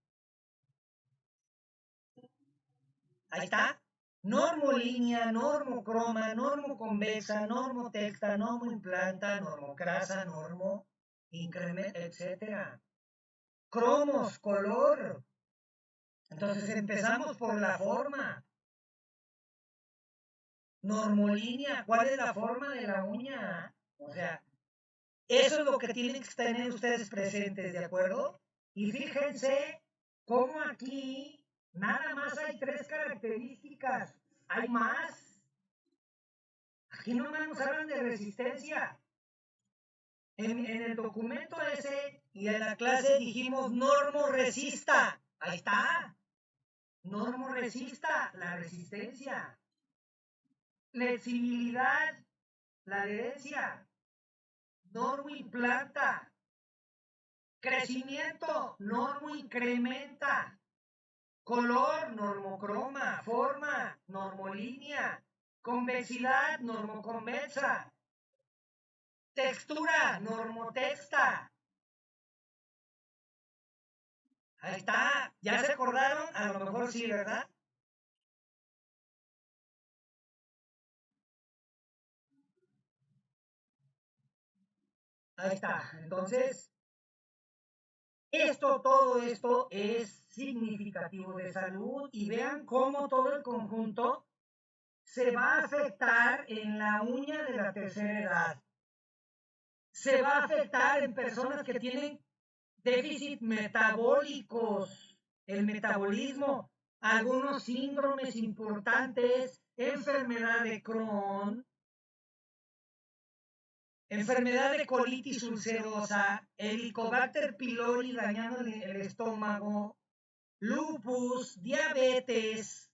Ahí está. Normolínea, normocroma, normoconvexa, normotexta, normoimplanta, normocrasa, normo incremento, etcétera. Cromos, color. Entonces empezamos por la forma. Normolínea, ¿cuál es la forma de la uña? O sea, eso es lo que tienen que tener ustedes presentes, ¿de acuerdo? Y fíjense cómo aquí nada más hay 3 características. Hay más. Aquí nomás nos hablan de resistencia. En el documento ese y en la clase dijimos normo resista. Ahí está. Normo resista, la resistencia. Flexibilidad, la adherencia. Normo implanta. Crecimiento, normo incrementa. Color, normocroma. Forma, normolínea. Convexidad, normoconvexa. Textura, normotexta. Ahí está. ¿Ya se acordaron? A lo mejor sí, ¿verdad? Ahí está. Entonces, todo esto es significativo de salud y vean cómo todo el conjunto se va a afectar en la uña de la tercera edad. Se va a afectar en personas que tienen déficit metabólicos, el metabolismo, algunos síndromes importantes, enfermedad de Crohn, enfermedad de colitis ulcerosa, Helicobacter pylori dañando el estómago, lupus, diabetes,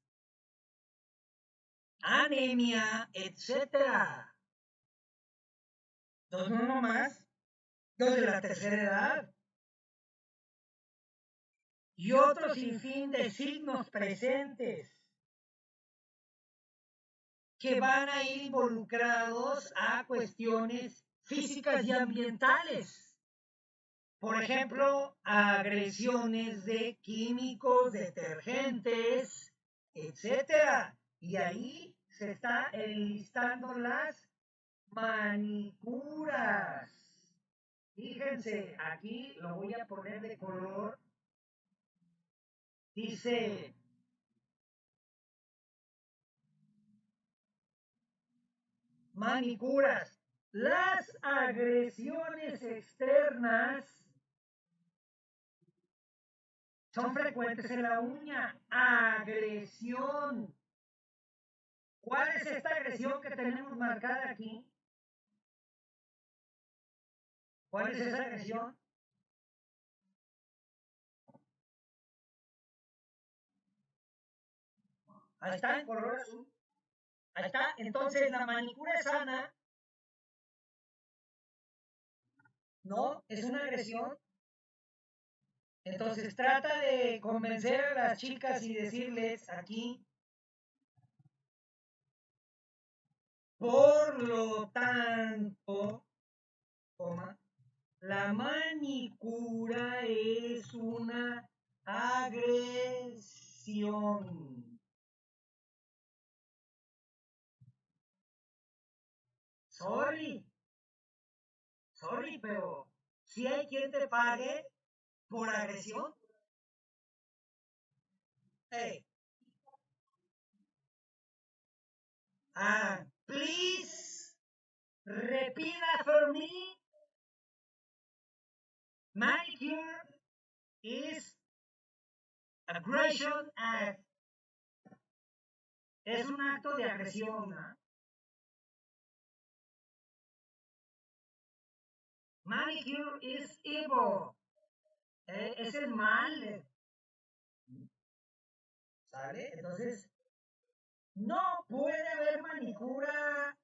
anemia, etcétera. Entonces, no nomás los de la tercera edad. Y otro sinfín de signos presentes que van a ir involucrados a cuestiones físicas y ambientales. Por ejemplo, agresiones de químicos, detergentes, etcétera. Y ahí se está enlistando las manicuras. Fíjense, aquí lo voy a poner de color. Dice manicuras. Las agresiones externas son frecuentes en la uña. Agresión. ¿Cuál es esta agresión que tenemos marcada aquí? ¿Cuál es esa agresión? Ahí está, en color azul. Ahí está. Entonces, la manicura sana, ¿no? Es una agresión. Entonces, trata de convencer a las chicas y decirles aquí, por lo tanto, toma, la manicura es una agresión. Sorry, pero si hay quien te pague por agresión. Hey, please repeat after me. Manicure is aggression act. Es un acto de agresión, ¿no? Manicure is evil. Es el mal. ¿Sale? Entonces, no puede haber manicura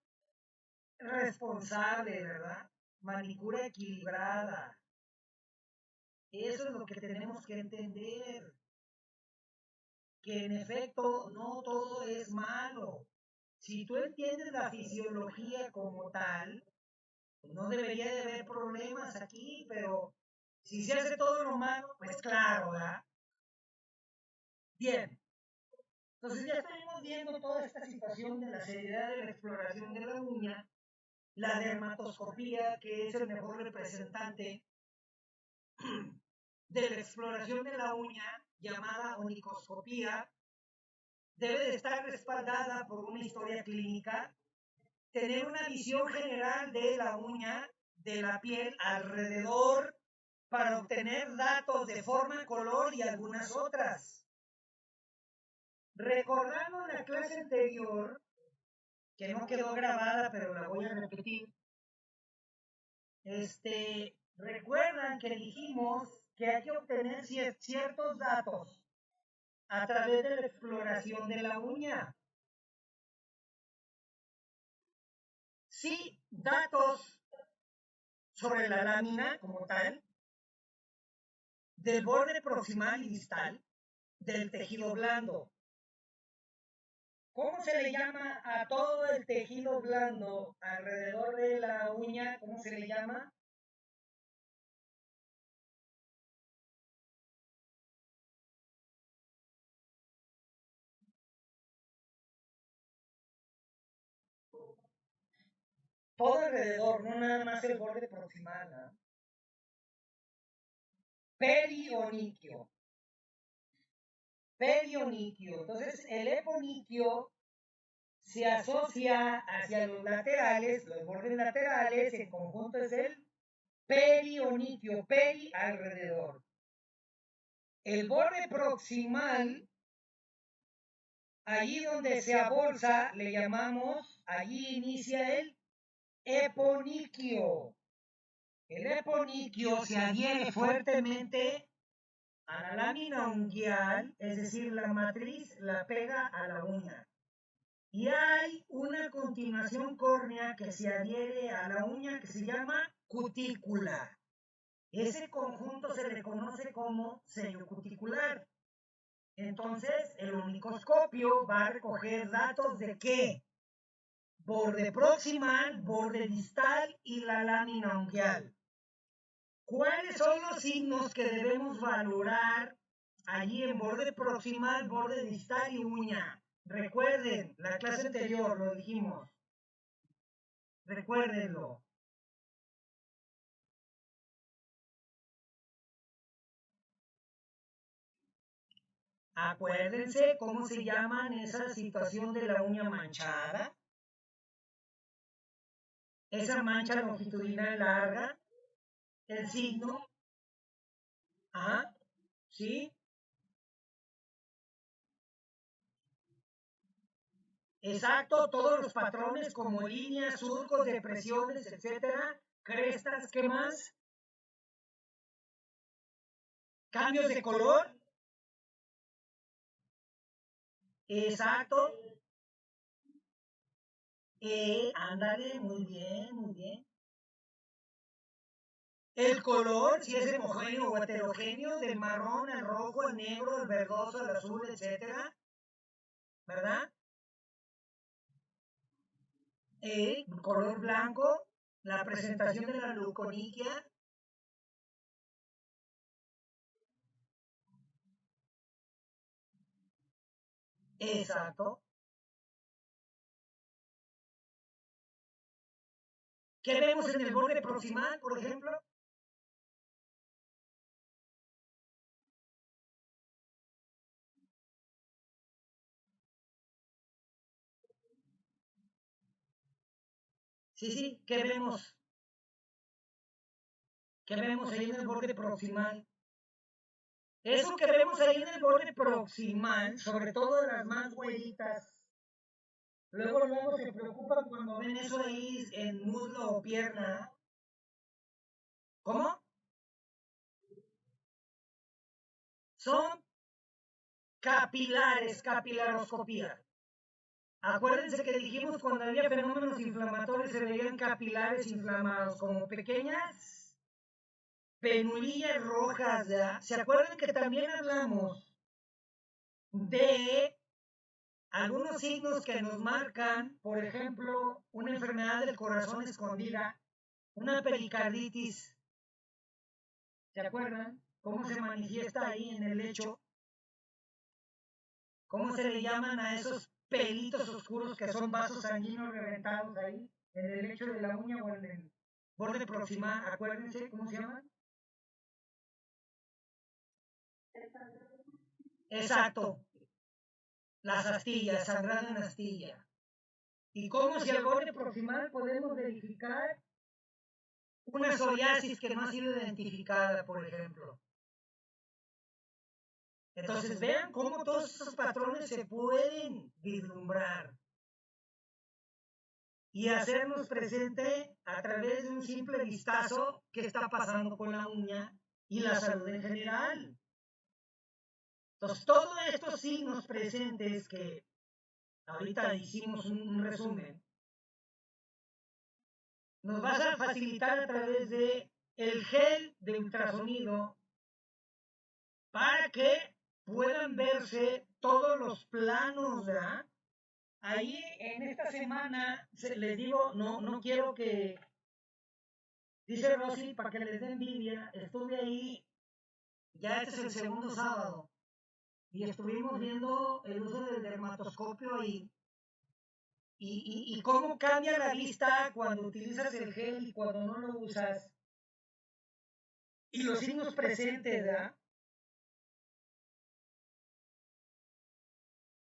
responsable, ¿verdad? Manicura equilibrada. Eso es lo que tenemos que entender. Que en efecto no todo es malo. Si tú entiendes la fisiología como tal, pues no debería de haber problemas aquí, pero si se hace todo lo malo, pues claro, ¿verdad? Bien, entonces ya estamos viendo toda esta situación de la seriedad de la exploración de la uña, la dermatoscopía, que es el mejor representante de la exploración de la uña, llamada onicoscopía, debe de estar respaldada por una historia clínica, tener una visión general de la uña, de la piel alrededor, para obtener datos de forma, color y algunas otras. Recordando la clase anterior, que no quedó grabada, pero la voy a repetir, recuerdan que dijimos que hay que obtener ciertos datos a través de la exploración de la uña. Sí, datos sobre la lámina como tal, del borde proximal y distal, del tejido blando. ¿Cómo se le llama a todo el tejido blando alrededor de la uña? ¿Cómo se le llama? Todo alrededor, no nada más el borde proximal, ¿no? Perioniquio. Perioniquio. Entonces, el eponiquio se asocia hacia los laterales, los bordes laterales, en conjunto es el perioniquio, peri alrededor. El borde proximal, allí donde se abolsa, le llamamos, allí inicia el eponiquio. El eponiquio se adhiere fuertemente a la lámina unguial, es decir, la matriz la pega a la uña. Y hay una continuación córnea que se adhiere a la uña que se llama cutícula. Ese conjunto se le conoce como sello cuticular. Entonces, el onicoscopio va a recoger datos de ¿qué? Borde proximal, borde distal y la lámina unguial. ¿Cuáles son los signos que debemos valorar allí en borde proximal, borde distal y uña? Recuerden, la clase anterior lo dijimos. Recuérdenlo. Acuérdense cómo se llaman esa situación de la uña manchada. Esa mancha longitudinal larga. El signo. Ajá. ¿Sí? Exacto, todos los patrones como líneas, surcos, depresiones, etcétera, crestas, ¿qué más? Cambios de color. Exacto. Ándale, muy bien, muy bien. El color, si es homogéneo o heterogéneo, del marrón al rojo, al negro, al verdoso, al azul, etcétera, ¿verdad? Color blanco, la presentación de la leuconiquia. Exacto. ¿Qué vemos en el borde proximal, por ejemplo? Sí, sí, ¿qué vemos? ¿Qué vemos ahí en el borde proximal? Eso que vemos ahí en el borde proximal, sobre todo las más güeritas, luego se preocupan cuando ven eso ahí en muslo o pierna. ¿Cómo? Son capilares, capilaroscopía. Acuérdense que dijimos cuando había fenómenos inflamatorios se veían capilares inflamados como pequeñas penulillas rojas, ¿ya? ¿Se acuerdan que también hablamos de algunos signos que nos marcan, por ejemplo, una enfermedad del corazón escondida, una pericarditis? ¿Se acuerdan cómo se manifiesta ahí en el lecho? ¿Cómo se le llaman a esos pelitos oscuros que son vasos sanguíneos reventados ahí en el lecho de la uña o en el borde proximal? Acuérdense cómo se llaman. Exacto, las astillas, sangrado en astilla. ¿Y cómo si al borde proximal podemos verificar una psoriasis que no ha sido identificada, por ejemplo? Entonces vean cómo todos estos patrones se pueden vislumbrar y hacernos presente a través de un simple vistazo qué está pasando con la uña y la salud en general. Entonces, todos estos signos presentes que ahorita hicimos un resumen, nos vas a facilitar a través de el gel de ultrasonido para que puedan verse todos los planos, ¿verdad? Ahí en esta semana les digo, no quiero que, dice Rosy, para que les dé envidia, estuve ahí, ya este es el segundo sábado, y estuvimos viendo el uso del dermatoscopio y cómo cambia la vista cuando utilizas el gel y cuando no lo usas. Y los signos presentes, ¿verdad?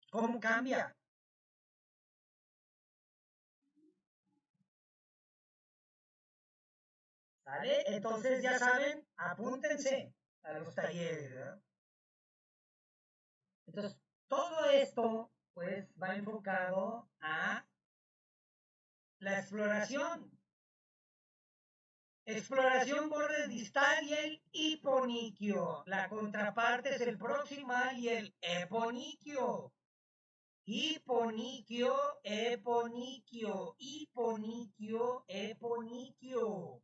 ¿Cómo cambia? ¿Sale? Entonces ya saben, apúntense a los talleres, ¿verdad? Entonces, todo esto, pues, va enfocado a la exploración Exploración borde distal y el hiponiquio. La contraparte es el proximal y el eponiquio. Hiponiquio, eponiquio, hiponiquio, eponiquio.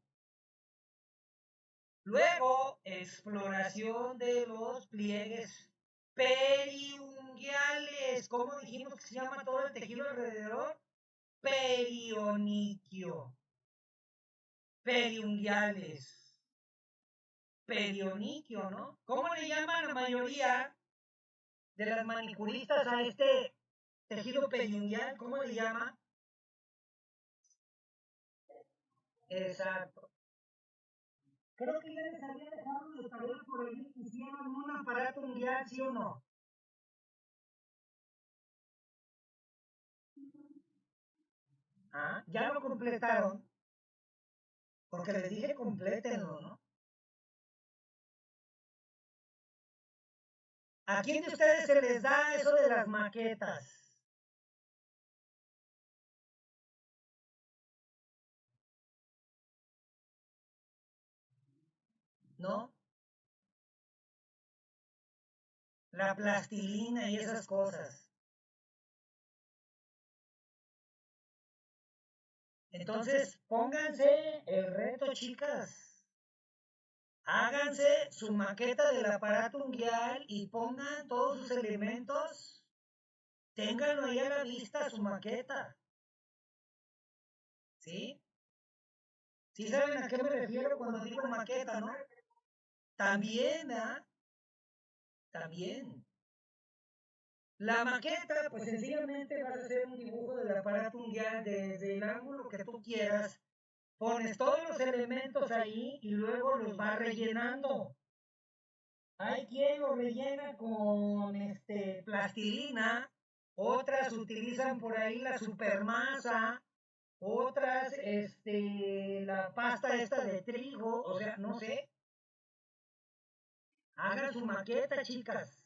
Luego, exploración de los pliegues periunguiales. ¿Cómo dijimos que se llama todo el tejido alrededor? Perioniquio. Periunguiales. Perioniquio, ¿no? ¿Cómo le llaman la mayoría de las manicuristas a este tejido periunguial? ¿Cómo le llama? Exacto. Creo que ya les había dejado de tarea por ahí que hicieron un aparato unguial, ¿sí o no? Ah, ya lo completaron, porque les dije complétenlo, ¿no? ¿A quién de ustedes se les da eso de las maquetas? ¿No? La plastilina y esas cosas. Entonces, pónganse el reto, chicas. Háganse su maqueta del aparato unguial y pongan todos sus elementos. Ténganlo ahí a la vista, su maqueta. ¿Sí? ¿Sí saben a qué me refiero cuando digo maqueta, no? También, ¿ah? También. La maqueta, pues sencillamente vas a hacer un dibujo del aparato unguial desde el ángulo que tú quieras. Pones todos los elementos ahí y luego los vas rellenando. Hay quien lo rellena con plastilina, otras utilizan por ahí la supermasa, otras la pasta esta de trigo, o sea, no sé. Hagan su maqueta, chicas.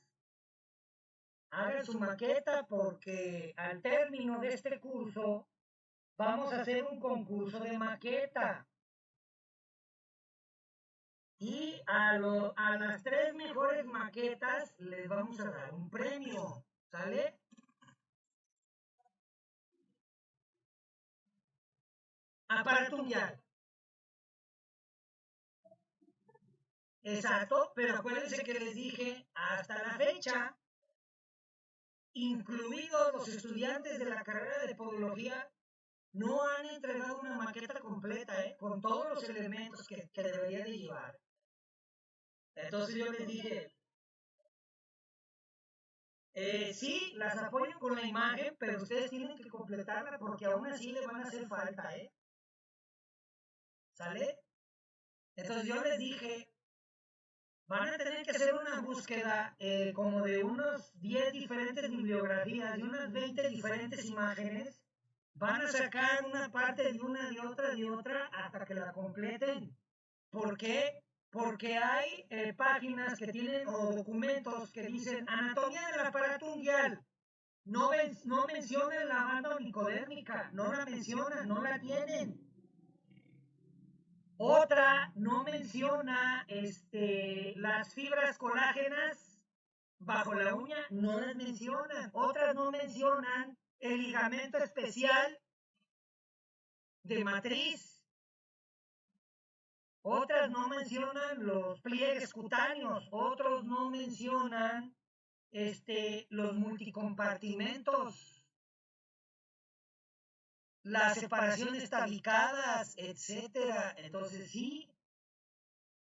Hagan su maqueta porque al término de este curso vamos a hacer un concurso de maqueta. Y a las tres mejores maquetas les vamos a dar un premio. ¿Sale? Aparato mundial. Exacto, pero acuérdense que les dije hasta la fecha, incluidos los estudiantes de la carrera de podología, no han entregado una maqueta completa, con todos los elementos que debería de llevar. Entonces yo les dije, sí, las apoyo con la imagen, pero ustedes tienen que completarla porque aún así le van a hacer falta, ¿Sale? Entonces yo les dije, van a tener que hacer una búsqueda como de unos 10 diferentes bibliografías y unas 20 diferentes imágenes. Van a sacar una parte de una, de otra, hasta que la completen. ¿Por qué? Porque hay páginas que tienen o documentos que dicen anatomía del aparato unguial. No mencionan la banda onicodérmica, no la mencionan, no la tienen. Otra no menciona las fibras colágenas bajo la uña, no las mencionan. Otras no mencionan el ligamento especial de matriz. Otras no mencionan los pliegues cutáneos. Otros no mencionan los multicompartimentos, las separaciones tabicadas, etcétera. Entonces sí,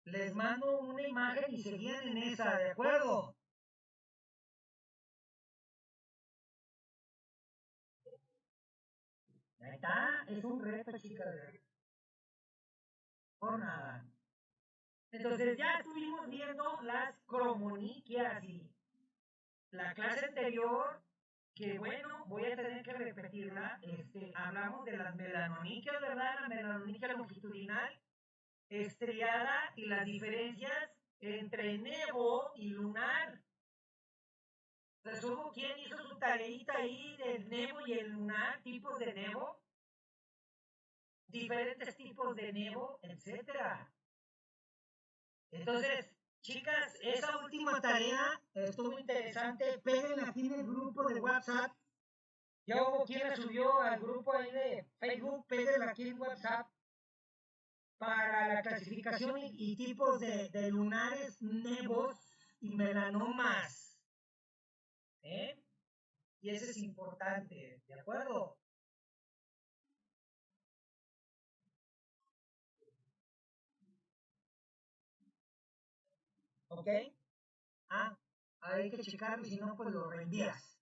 les mando una imagen y se guían en esa, ¿de acuerdo? Ahí está, es un reto, chicas, por nada. Entonces ya estuvimos viendo las cromoniquias y la clase anterior, que bueno, voy a tener que repetirla, hablamos de las melanoniquias, ¿verdad? La melanoniquia longitudinal, estriada y las diferencias entre nevo y lunar. Entonces hubo quien hizo su tareita ahí del nevo y el lunar, tipos de nevo. diferentes tipos de nevo, etcétera. Entonces, chicas, esa última tarea estuvo interesante. Peguen aquí en el grupo de WhatsApp. Ya hubo quien la subió al grupo ahí de Facebook. Peguen aquí en WhatsApp para la clasificación y tipos de lunares, nevos y melanomas. ¿Eh? Y eso es importante, ¿de acuerdo? ¿Ok? Ah, hay que checarlo y si no, pues lo reenvías.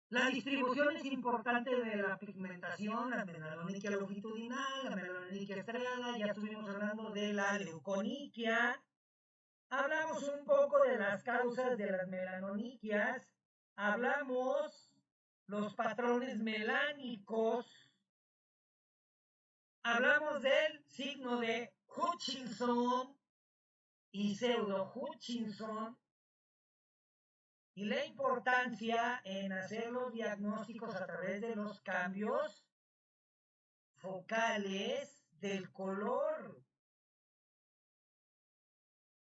La distribución es importante de la pigmentación, la melanoniquia longitudinal, la melanoniquia estriada, ya estuvimos hablando de la leuconiquia, hablamos un poco de las causas de las melanoniquias, hablamos los patrones melánicos, hablamos del signo de Hutchinson y pseudo Hutchinson, y la importancia en hacer los diagnósticos a través de los cambios focales del color.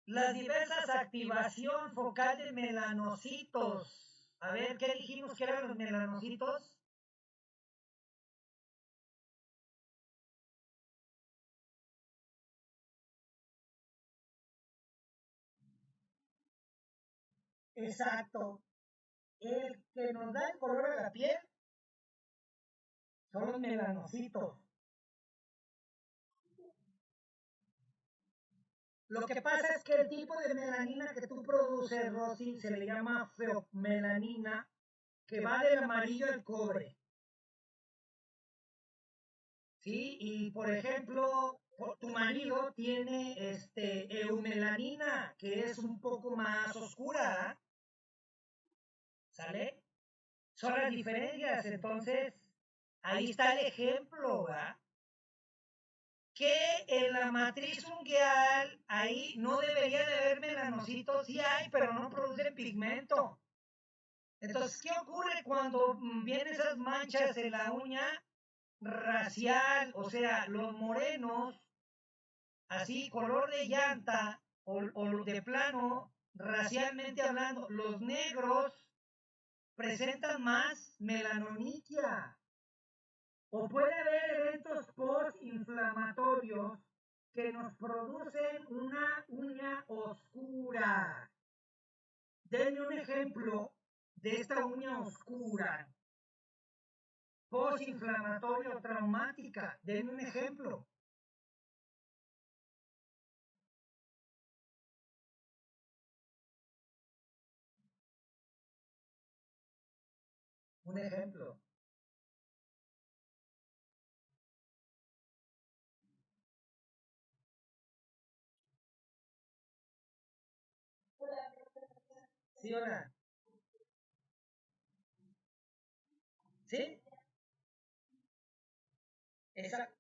Las diversas activación focal de melanocitos. A ver, ¿qué dijimos que eran los melanocitos? Exacto. El que nos da el color a la piel son los melanocitos. Lo que pasa es que el tipo de melanina que tú produces, Rosy, se le llama feomelanina, que va del amarillo al cobre. ¿Sí? Y por ejemplo, tu marido tiene eumelanina, que es un poco más oscura, ¿eh? ¿Sale? Son las diferencias, entonces, ahí está el ejemplo, ¿verdad? Que en la matriz ungueal, ahí no debería de haber melanocitos, sí hay, pero no producen pigmento. Entonces, ¿qué ocurre cuando vienen esas manchas en la uña racial? O sea, los morenos, así, color de llanta, o de plano, racialmente hablando, los negros presentan más melanoniquia. O puede haber eventos postinflamatorios que nos producen una uña oscura. Denme un ejemplo de esta uña oscura, postinflamatoria o traumática. Denme un ejemplo. Un ejemplo. ¿Sí o no? ¿Sí? Exacto.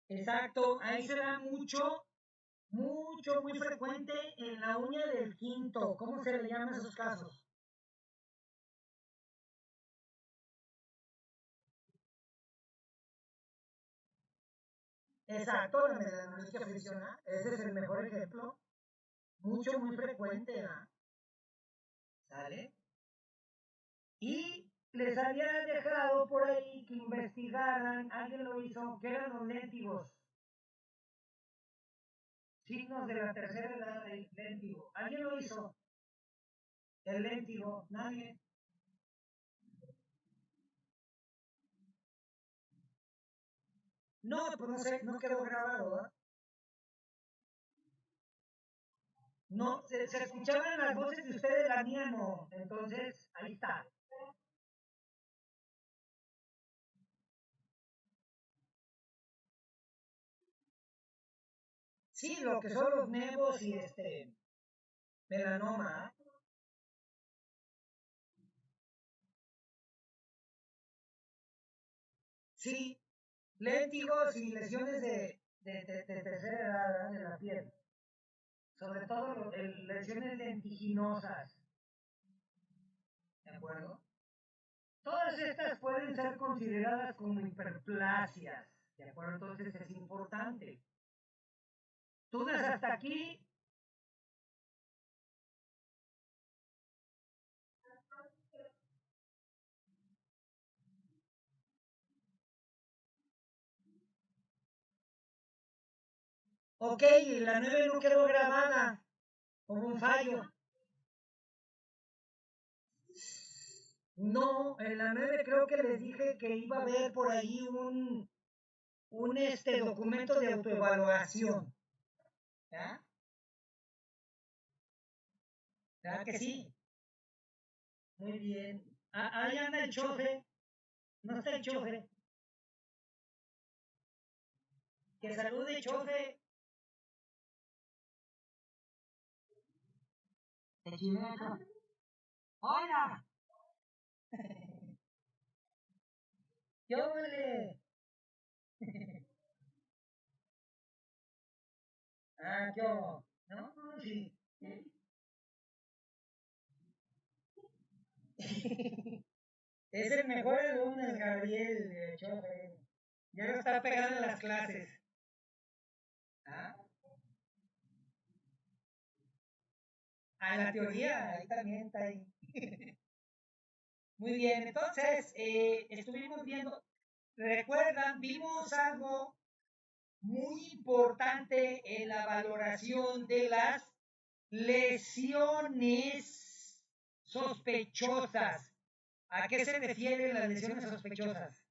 Exacto. Ahí se da mucho, mucho, muy frecuente en la uña del quinto. ¿Cómo se le llama esos casos? Exacto, la melanoliquia friccional. Ese es el mejor ejemplo. Mucho, muy frecuente, ¿verdad? ¿Sale? Y les había dejado por ahí que investigaran, alguien lo hizo, que eran los léntigos. Signos de la tercera edad del léntigo. ¿Alguien lo hizo? El léntigo, nadie. No, pues no sé, no quedó grabado, ¿verdad? No, se escuchaban las voces de ustedes, la mía no. Entonces, ahí está. Sí, lo que son los nevos y melanoma. Sí, léntigos y lesiones de tercera edad, ¿verdad? De la piel. Sobre todo lesiones lentiginosas. ¿De acuerdo? Todas estas pueden ser consideradas como hiperplasias, ¿de acuerdo? Entonces es importante. ¿Dudas hasta aquí? Ok, la 9 no quedó grabada, hubo un fallo. No, en la 9 creo que les dije que iba a haber por ahí un documento de autoevaluación. ¿Ya? ¿Verdad que sí? Muy bien. Ahí anda el chofe. No está el chofe. Que salude, chofe. Te chineco. ¡Hola! ¡Yo le! Ah, yo. No, sí. Es el mejor alumno, el Gabriel, el chofe. Ya lo está pegando en las clases. ¿Ah? A la teoría, ahí también está ahí. Muy bien, entonces estuvimos viendo, recuerdan, vimos algo muy importante en la valoración de las lesiones sospechosas. ¿A qué se refieren las lesiones sospechosas?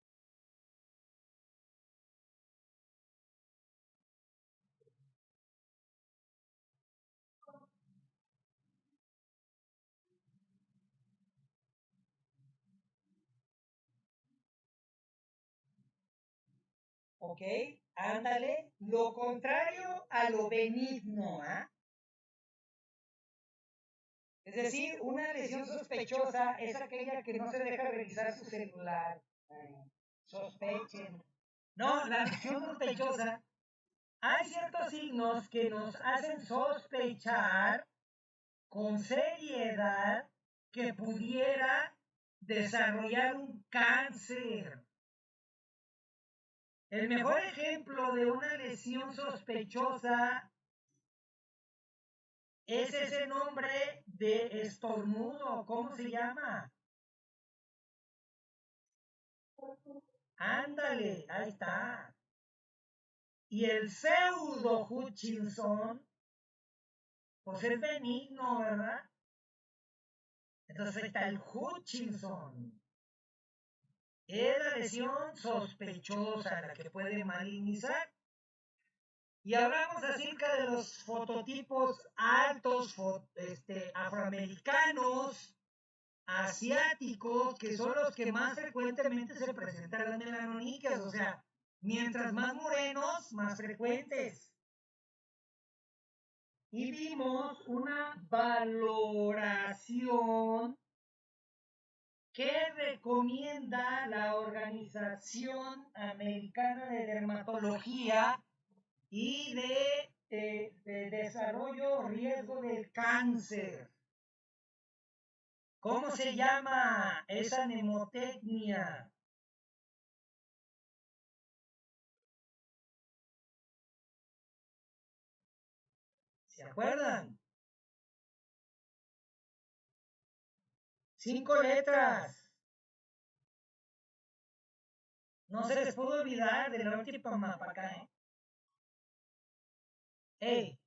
¿Ok? Ándale, lo contrario a lo benigno, ¿ah? Es decir, una lesión sospechosa es aquella que no se deja revisar su celular. Ay, sospechen. No, la lesión sospechosa, hay ciertos signos que nos hacen sospechar con seriedad que pudiera desarrollar un cáncer. El mejor ejemplo de una lesión sospechosa es ese nombre de estornudo. ¿Cómo se llama? Ándale, ahí está. Y el pseudo Hutchinson, pues es benigno, ¿verdad? Entonces ahí está el Hutchinson. Es la lesión sospechosa, la que puede malignizar. Y hablamos acerca de los fototipos altos, afroamericanos, asiáticos, que son los que más frecuentemente se presentan las melanoniquias, o sea, mientras más morenos, más frecuentes. Y vimos una valoración que recomienda la Organización Americana de Dermatología y de desarrollo riesgo del cáncer. ¿Cómo se llama esa mnemotecnia? ¿Se acuerdan? 5 letras. No se les pudo olvidar de la última mapa acá, ¿eh? ¡Ey!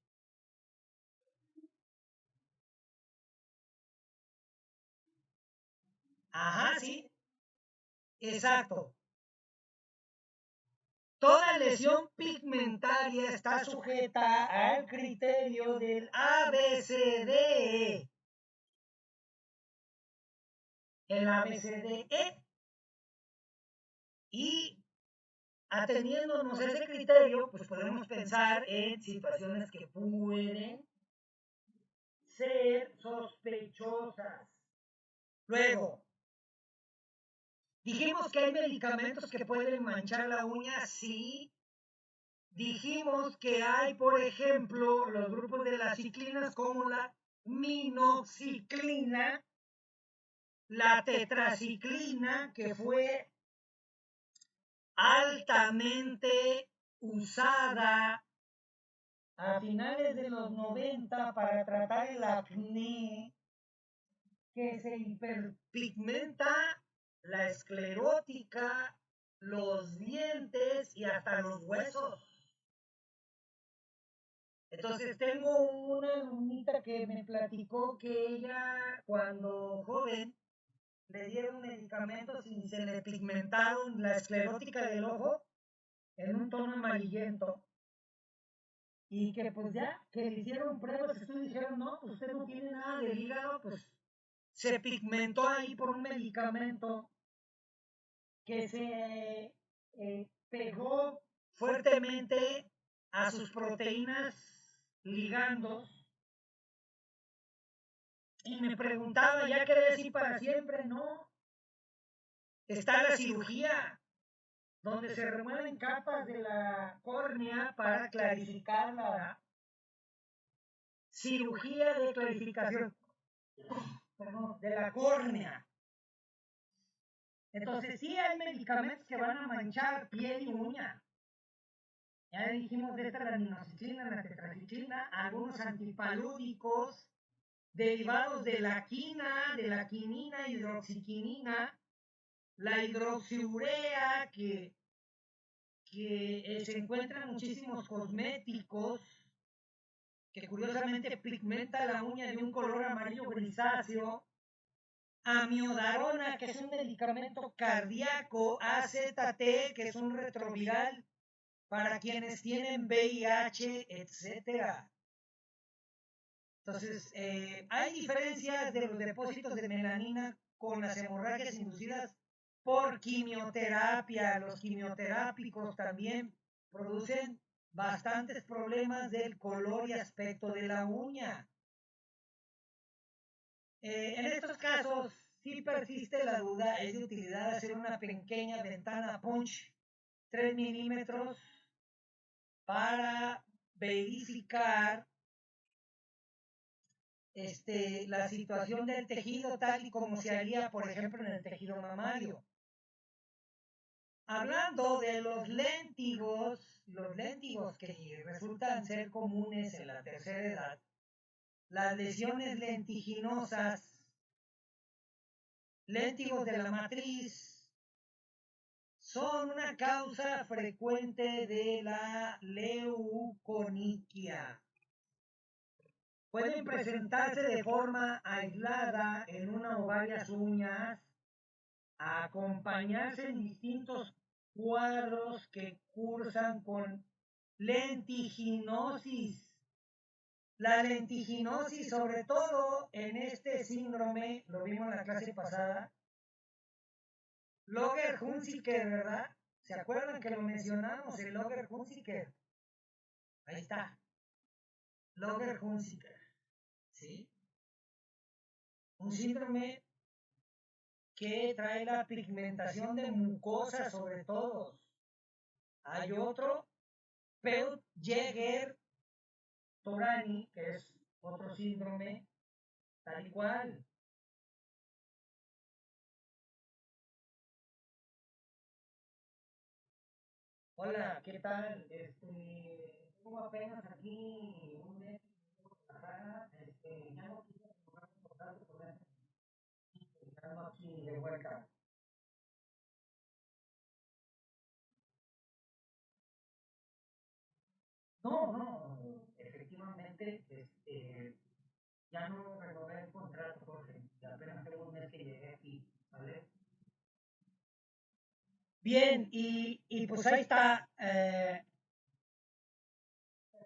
Ajá, sí. Exacto. Toda lesión pigmentaria está sujeta al criterio del ABCDE. El ABCDE. Y ateniéndonos a ese criterio, pues podemos pensar en situaciones que pueden ser sospechosas. Luego, dijimos que hay medicamentos que pueden manchar la uña, sí. Dijimos que hay, por ejemplo, los grupos de las ciclinas como la minoxiclina, la tetraciclina, que fue altamente usada a finales de los 90 para tratar el acné, que se hiperpigmenta la esclerótica, los dientes y hasta los huesos. Entonces tengo una alumnita que me platicó que ella cuando joven le dieron medicamentos y se le pigmentaron la esclerótica del ojo en un tono amarillento. Y que pues ya, que le hicieron pruebas, estudios y dijeron, no, pues usted no tiene nada del hígado, pues se pigmentó ahí por un medicamento que se pegó fuertemente a sus proteínas ligandos. Y me preguntaba, ¿ya quería decir para siempre? No. Está la cirugía, donde se remueven capas de la córnea para clarificarla. Cirugía de clarificación, perdón, de la córnea. Entonces sí hay medicamentos que van a manchar piel y uña. Ya dijimos de esta la minoxidilina, la tetraciclina, algunos antipalúdicos derivados de la quina, de la quinina, hidroxiquinina, la hidroxiurea que se encuentran en muchísimos cosméticos, que curiosamente pigmenta la uña de un color amarillo grisáceo, amiodarona, que es un medicamento cardíaco, AZT, que es un retroviral para quienes tienen VIH, etcétera. Entonces, hay diferencias de los depósitos de melanina con las hemorragias inducidas por quimioterapia. Los quimioterápicos también producen bastantes problemas del color y aspecto de la uña. En estos casos, si persiste la duda, es de utilidad hacer una pequeña ventana punch 3 milímetros para verificar la situación del tejido tal y como se haría, por ejemplo, en el tejido mamario. Hablando de los léntigos que resultan ser comunes en la tercera edad, las lesiones lentiginosas, léntigos de la matriz, son una causa frecuente de la leuconiquia. Pueden presentarse de forma aislada en una o varias uñas, acompañarse en distintos cuadros que cursan con lentiginosis. La lentiginosis, sobre todo en este síndrome, lo vimos en la clase pasada, Loger-Hunziker, ¿verdad? ¿Se acuerdan que lo mencionamos, el Loger-Hunziker? Ahí está. Loger-Hunziker, ¿sí? Un síndrome que trae la pigmentación de mucosa sobre todo. Hay otro, Peutz-Jeghers-Torani, que es otro síndrome tal y cual. Hola, ¿qué tal? Tengo apenas aquí un mes ya no quise tomar un contacto con él, estando aquí de vuelta. No, efectivamente, ya no renové el contrato, Jorge, ya apenas tengo un mes que llegué aquí, ¿vale? Bien, y pues ahí está,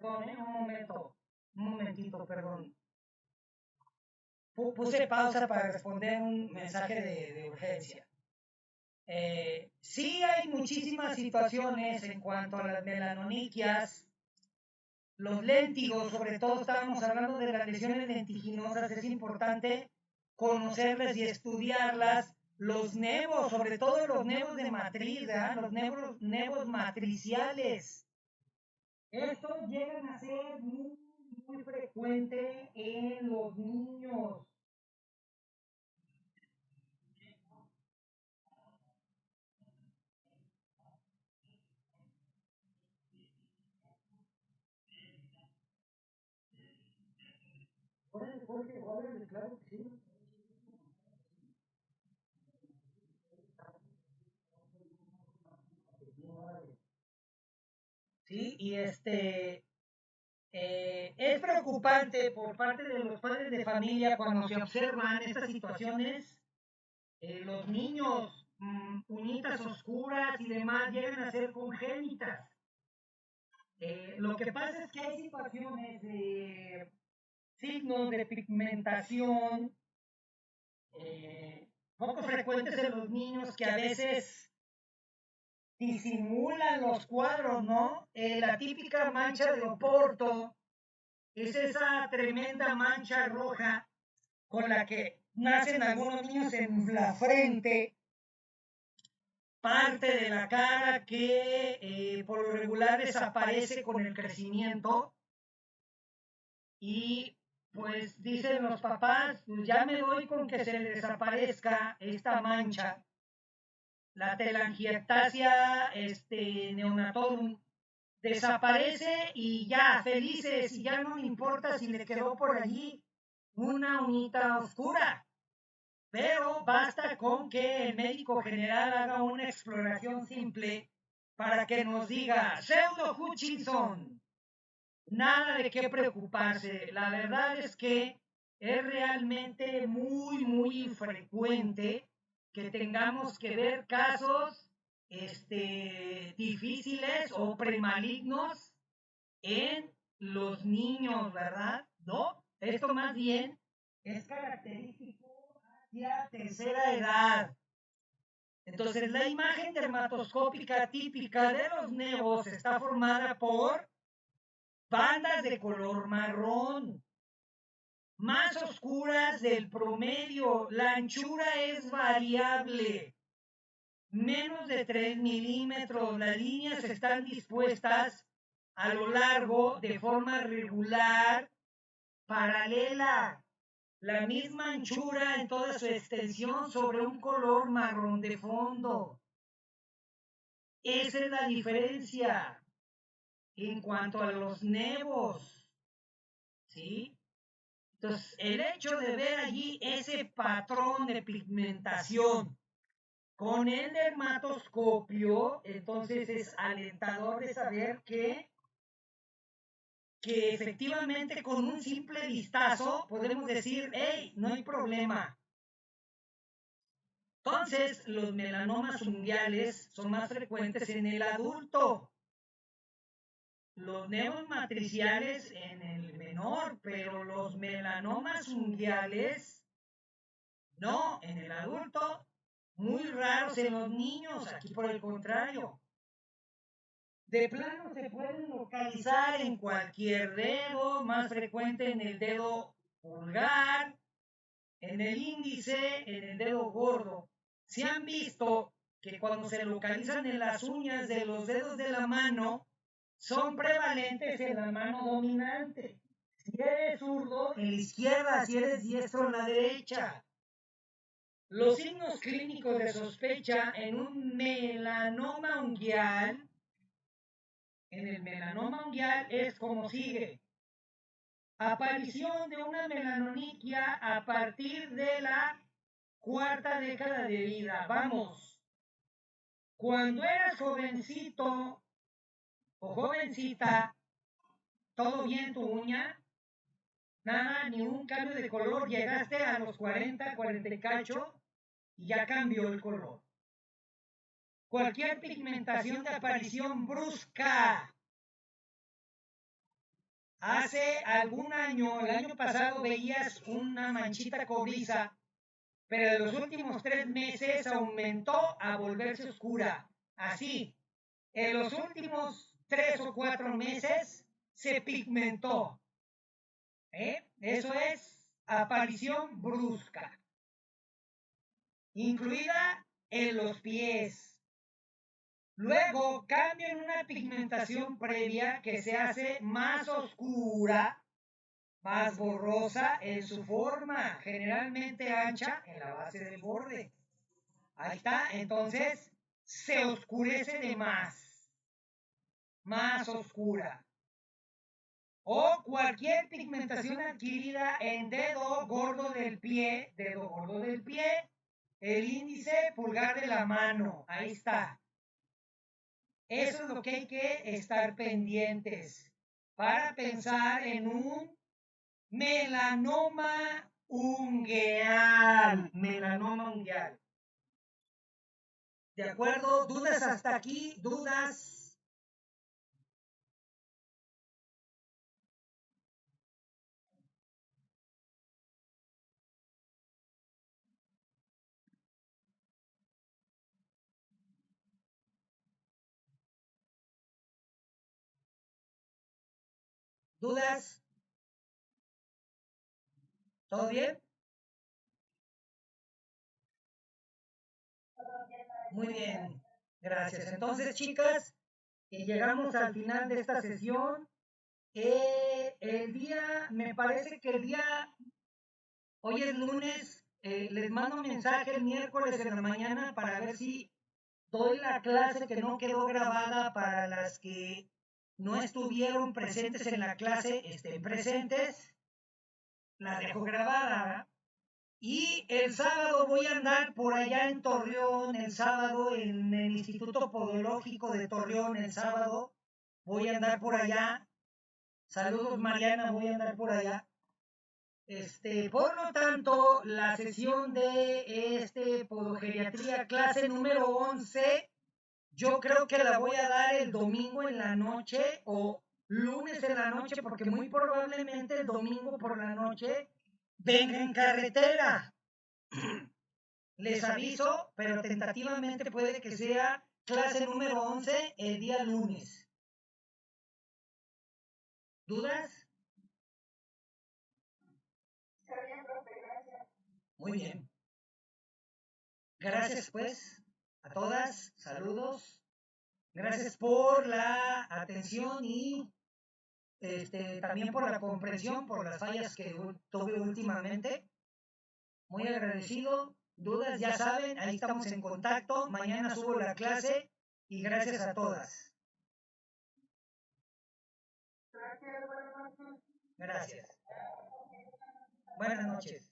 perdón, un momentito, perdón. Puse pausa para responder un mensaje de urgencia. Sí hay muchísimas situaciones en cuanto a las melanoniquias, los léntigos, sobre todo estábamos hablando de las lesiones lentiginosas, es importante conocerlas y estudiarlas, los nevos, sobre todo los nevos de matriz, ¿verdad? Los nevos matriciales. Estos llegan a ser muy frecuentes en los niños. Órale, Jorge, órale, claro que sí. Sí, y es preocupante por parte de los padres de familia cuando se observan estas situaciones. Los niños, uñitas oscuras y demás, llegan a ser congénitas. Lo que pasa es que hay situaciones de signos de pigmentación poco frecuentes en los niños que a veces disimulan los cuadros, ¿no? La típica mancha de Oporto es esa tremenda mancha roja con la que nacen algunos niños en la frente, parte de la cara que por lo regular desaparece con el crecimiento y pues dicen los papás, pues ya me doy con que se le desaparezca esta mancha, la telangiectasia neonatorum, desaparece y ya, felices, y ya no me importa si le quedó por allí una uñita oscura. Pero basta con que el médico general haga una exploración simple para que nos diga, pseudo Hutchinson, nada de qué preocuparse. La verdad es que es realmente muy infrecuente que tengamos que ver casos difíciles o premalignos en los niños, ¿verdad? No, esto más bien es característico hacia tercera edad. Entonces, la imagen dermatoscópica típica de los nevos está formada por bandas de color marrón, más oscuras del promedio. La anchura es variable, menos de 3 milímetros. Las líneas están dispuestas a lo largo de forma regular, paralela, la misma anchura en toda su extensión sobre un color marrón de fondo. Esa es la diferencia en cuanto a los nevos, ¿sí? Entonces, el hecho de ver allí ese patrón de pigmentación con el dermatoscopio, entonces es alentador de saber que efectivamente con un simple vistazo podemos decir, hey, no hay problema. Entonces, los melanomas unguiales son más frecuentes en el adulto. Los nevos matriciales en el menor, pero los melanomas unguiales no, en el adulto, muy raros en los niños, aquí por el contrario. De plano se pueden localizar en cualquier dedo, más frecuente en el dedo pulgar, en el índice, en el dedo gordo. Se han visto que cuando se localizan en las uñas de los dedos de la mano, son prevalentes en la mano dominante. Si eres zurdo, en la izquierda, si eres diestro, en la derecha. Los signos clínicos de sospecha en un melanoma unguial, en el melanoma unguial es como sigue. Aparición de una melanoniquia a partir de la cuarta década de vida. Vamos, cuando eras jovencito o jovencita, todo bien tu uña, nada, ni un cambio de color, llegaste a los 40, 40 y cacho y ya cambió el color. Cualquier pigmentación de aparición brusca. Hace algún año, el año pasado, veías una manchita cobriza, pero en los últimos 3 meses aumentó a volverse oscura. Así, en los últimos 3 o 4 meses se pigmentó. Eso es aparición brusca, incluida en los pies. Luego cambia en una pigmentación previa que se hace más oscura, más borrosa en su forma, generalmente ancha en la base del borde. Ahí está, entonces se oscurece de más oscura. o cualquier pigmentación adquirida en dedo gordo del pie, el índice, pulgar de la mano. Ahí está. Eso es lo que hay que estar pendientes para pensar en un melanoma ungueal. Melanoma ungueal. ¿De acuerdo? ¿Dudas hasta aquí? ¿Dudas? ¿Dudas? ¿Todo bien? Muy bien, gracias. Entonces, chicas, llegamos al final de esta sesión. Me parece que hoy es lunes, les mando un mensaje el miércoles en la mañana para ver si doy la clase que no quedó grabada para las que no estuvieron presentes en la clase, estén presentes, la dejo grabada. Y el sábado voy a andar por allá en Torreón, el sábado en el Instituto Podológico de Torreón, el sábado voy a andar por allá. Saludos Mariana, voy a andar por allá. Por lo tanto, la sesión de podogeriatría clase número 11, yo creo que la voy a dar el domingo en la noche o lunes en la noche, porque muy probablemente el domingo por la noche venga en carretera. Les aviso, pero tentativamente puede que sea clase número 11 el día lunes. ¿Dudas? Muy bien. Gracias pues a todas, saludos. Gracias por la atención y también por la comprensión, por las fallas que tuve últimamente. Muy agradecido. Dudas, ya saben, ahí estamos en contacto. Mañana subo la clase y gracias a todas. Gracias. Buenas noches.